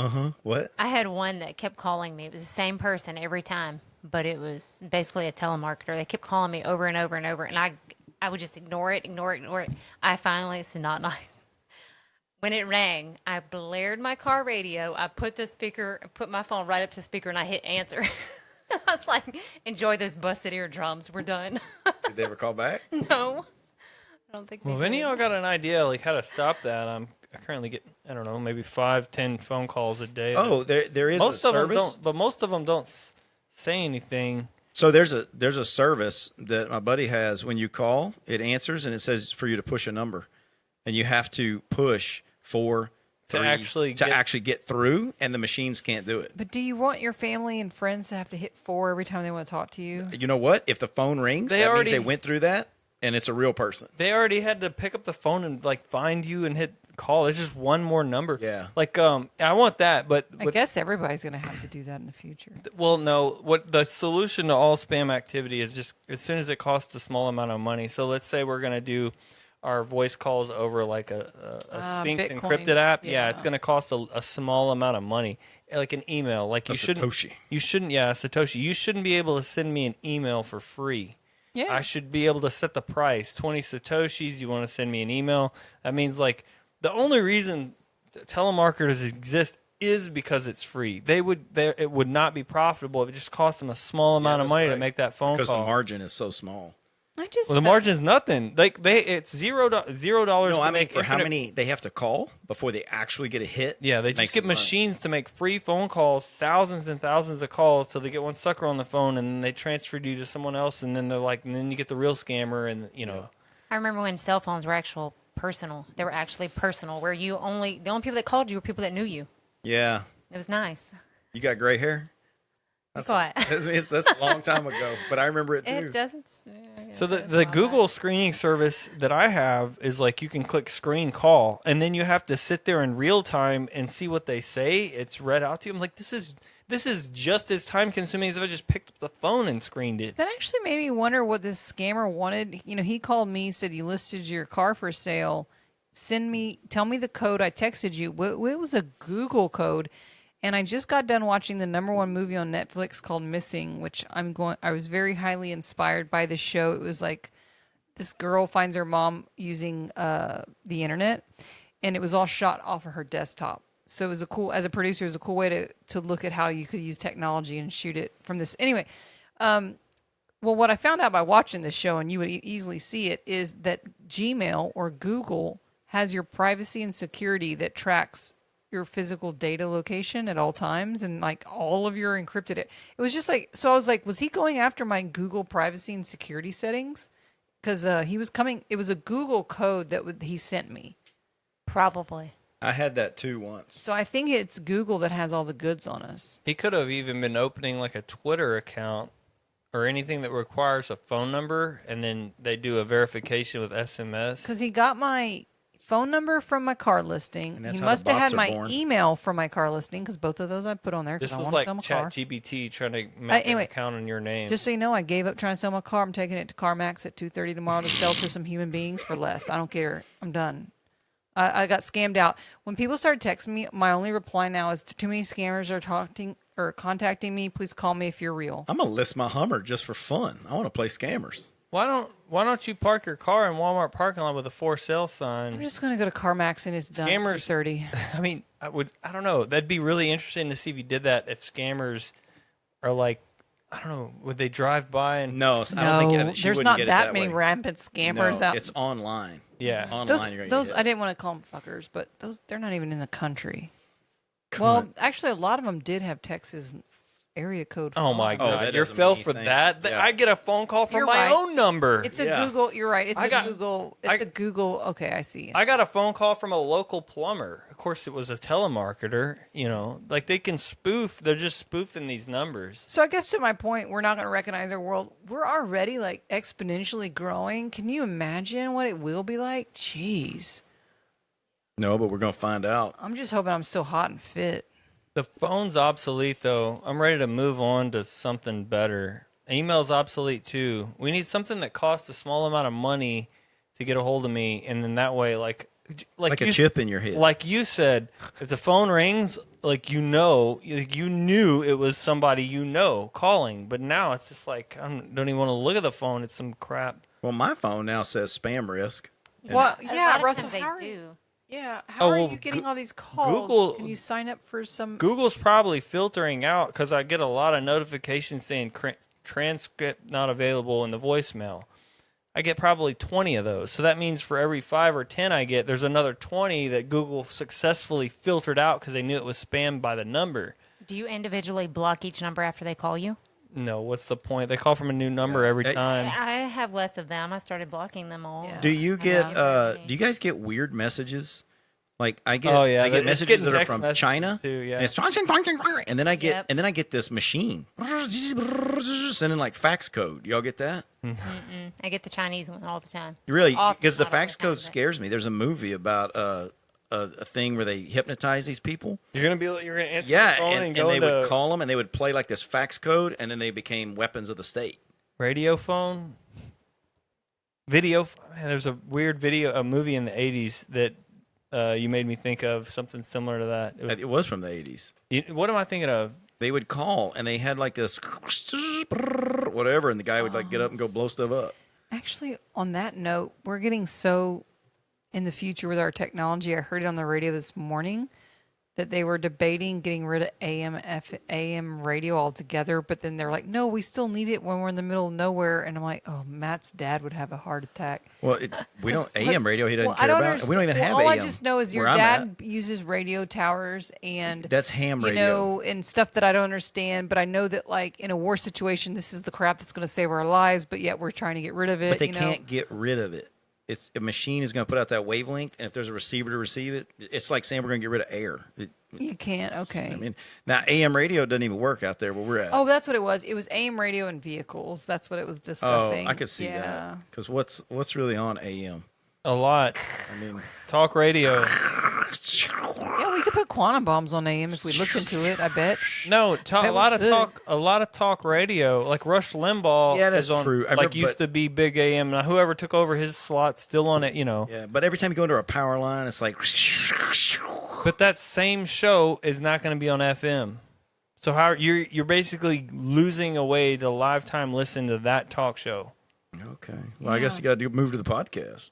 What? I had one that kept calling me. It was the same person every time, but it was basically a telemarketer. They kept calling me over and over and over, and I would just ignore it. I finally, it's not nice. When it rang, I blared my car radio. I put my phone right up to the speaker, and I hit answer. I was like, enjoy those busted eardrums. We're done. Did they ever call back? No. I don't think Well, they if any did. of y'all got an idea like how to stop that, I currently get, I don't know, maybe 5-10 phone calls a day. Oh, there is most a of them service. don't, but most of them don't say anything. So there's a service that my buddy has. When you call, it answers and it says for you to push a number, and you have to push 4 To 3 actually to get- actually get through, and the machines can't do it. But do you want your family and friends to have to hit 4 every time they want to talk to you? You know what? If the phone rings, They that already- means they went through that, and it's a real person. They already had to pick up the phone and like find you and hit call. It's just one more number. Yeah. Like I want that, but I guess everybody's going to have to do that in the future. well, no. What the solution to all spam activity is just as soon as it costs a small amount of money. So let's say we're gonna do our voice calls over like a Sphinx Bitcoin. encrypted app. Yeah, Yeah. it's gonna cost a small amount of money, like an email. Like you A shouldn't. Satoshi. You shouldn't. Yeah, Satoshi. You shouldn't be able to send me an email for free. Yeah. I should be able to set the price. 20 Satoshis. You want to send me an email? That means like the only reason telemarketers exist is because it's free. It would not be profitable if it just cost them a small amount of that's money to right. make that phone Because call. the margin is so small. I just Well, the margin's nothing. Like it's $0 No, to I mean make for how infinite- many they have to call before they actually get a hit. Yeah, they just makes get them money. machines to make free phone calls, thousands and thousands of calls, till they get one sucker on the phone, and then they transferred you to someone else, and then they're like, and then you get the real scammer, and you know. I remember when cell phones were personal. They were actually personal, where the only people that called you were people that knew you. Yeah, It was nice. you got gray hair. That's What? that's a long time ago, but I remember it too. It doesn't. So the Google screening service that I have is like you can click screen call, and then you have to sit there in real time and see what they say. It's read out to you. I'm like, this is just as time consuming as if I just picked up the phone and screened it. That actually made me wonder what this scammer wanted. You know, he called me, said you listed your car for sale. Tell me the code. I texted you. It was a Google code. And I just got done watching the #1 movie on Netflix called Missing, which I was very highly inspired by the show. It was like this girl finds her mom using the internet, and it was all shot off of her desktop. So it was as a producer, it was a cool way to look at how you could use technology and shoot it from this. Anyway, well, what I found out by watching this show, and you would easily see it, is that Gmail or Google has your privacy and security that tracks your physical data location at all times, and like all of your encrypted it was just like, so I was like, was he going after my Google privacy and security settings? Because he was coming, it was a Google code that he sent me. Probably. I had that too once. So I think it's Google that has all the goods on us. He could have even been opening like a Twitter account or anything that requires a phone number, and then they do a verification with SMS. Because he got my phone number from my car listing. And that's He how the must have had bots are my born. email from my car listing because both of those I put on there because This I was want to like sell my car. ChatGPT trying to make anyway, an account in your name. Just so you know, I gave up trying to sell my car. I'm taking it to CarMax at 2:30 tomorrow to sell to some human beings for less. I don't care. I'm done. I got scammed out. When people start texting me, my only reply now is too many scammers are contacting me. Please call me if you're real. I'm gonna list my Hummer just for fun. I want to play scammers. Why don't you park your car in Walmart parking lot with a for sale sign? I'm just gonna go to CarMax and it's done at Scammers- 2:30. I mean, I don't know. That'd be really interesting to see if you did that. If scammers are like, I don't know, would they drive by and No, I don't think she there's wouldn't not get it that that many way. rampant scammers No, out. it's online. yeah? Online, Those, you're gonna those get I hit. didn't want to call them fuckers, but they're not even in the country. Well, actually, a lot of them did have Texas area code. Oh my Oh, god, that you doesn't fell mean for anything. that. Yeah. I get a phone call from You're my right. own number. It's a Yeah. Google. You're right. It's I a got- Google. I- It's a Google. Okay, I see. I got a phone call from a local plumber. Of course, it was a telemarketer. You know, like they can spoof. They're just spoofing these numbers. So I guess to my point, we're not going to recognize our world. We're already like exponentially growing. Can you imagine what it will be like? Jeez. No, but we're gonna find out. I'm just hoping I'm still hot and fit. The phone's obsolete, though. I'm ready to move on to something better. Email's obsolete, too. We need something that costs a small amount of money to get a hold of me, and then that way, like Like a you, chip in your head. Like you said, if the phone rings, like you knew it was somebody calling, but now it's just like I don't even want to look at the phone. It's some crap. Well, my phone now says spam risk. And Well, A yeah, lot of Russell, times how are they you? do. Yeah, how Oh, are well, you getting all these calls? Google- Can you sign up for some? Google's probably filtering out because I get a lot of notifications saying transcript not available in the voicemail. I get probably 20 of those. So that means for every 5 or 10 I get, there's another 20 that Google successfully filtered out because they knew it was spammed by the number. Do you individually block each number after they call you? No, what's the point? They call from a new number every Hey- time. I have less of them. I started blocking them all. Yeah. Do you get? Yeah. Do you guys get weird messages? Like I get, Oh, yeah, I get it's messages getting that are text from messages China, too, yeah. and it's and then I get, Yep. and then I get this machine sending like fax code. Y'all get that? I get the Chinese one all the time. Really? Often, Because the not all fax the time, code but- scares me. There's a movie about a thing where they hypnotize these people. You're gonna answer Yeah, the phone and and go they would to call them, and they would play like this fax code, and then they became weapons of the state. radio phone, video. Man, there's a weird a movie in the 80s that you made me think of something similar to that. It was from the 80s. What am I thinking of? They would call, and they had like this whatever, and the guy would like get up and go blow stuff up. Actually, on that note, we're getting so in the future with our technology. I heard it on the radio this morning that they were debating getting rid of AM radio altogether, but then they're like, no, we still need it when we're in the middle of nowhere. And I'm like, oh, Matt's dad would have a heart attack. Well, we don't AM radio. He doesn't Well, care I don't about. understand. We don't even have all AM. I just know is your where I'm dad uses radio towers and at. That's ham you radio. know, and stuff that I don't understand. But I know that, like, in a war situation, this is the crap that's going to save our lives. But yet we're trying to get rid of it. But they you know? can't get rid of it. It's a machine is going to put out that wavelength, and if there's a receiver to receive it, it's like saying we're going to get rid of air. You can't. Okay. I mean, now AM radio doesn't even work out there where we're at. Oh, that's what it was. It was AM radio and vehicles. That's what it was discussing. I could see yeah. that. Because what's really on AM? A lot. I mean, Talk radio. Yeah, we could put quantum bombs on AM if we looked into it. I bet. No, That a lot was of good. talk. A lot of talk radio. Like Rush Limbaugh. Yeah, that's is on, true. I Like remember- used but- to be big AM. Now whoever took over his slot still on it. You know. yeah, but every time you go into a power line, it's like. But that same show is not going to be on FM. So how you're basically losing a way to lifetime listen to that talk show. Okay. Well, I guess you got to move to the podcast.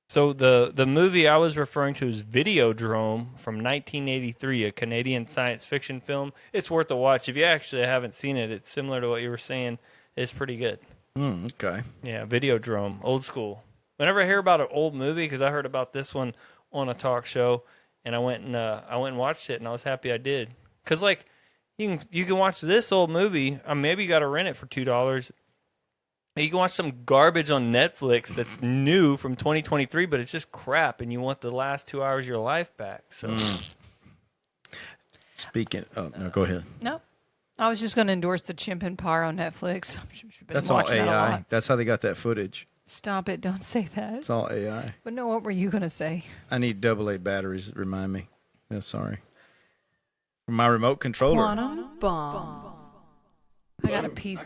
So the movie I was referring to is Videodrome from 1983, a Canadian science fiction film. It's worth a watch. If you actually haven't seen it, it's similar to what you were saying. It's pretty good. Okay. Yeah, Videodrome, old school. Whenever I hear about an old movie, because I heard about this one on a talk show, and I went and watched it, and I was happy I did. Because like you can watch this old movie. Maybe you got to rent it for $2. You can watch some garbage on Netflix that's new from 2023, but it's just crap, and you want the last 2 hours of your life back. So Speaking. Oh no, go ahead. Nope. I was just going to endorse the Chimp Empire on Netflix. I've been That's all watching that a AI. lot. That's how they got that footage. Stop it. Don't say that. It's all AI. But no, what were you going to say? I need AA batteries that remind me. Yeah, sorry. For my remote controller. Quantum bombs. I got a piece.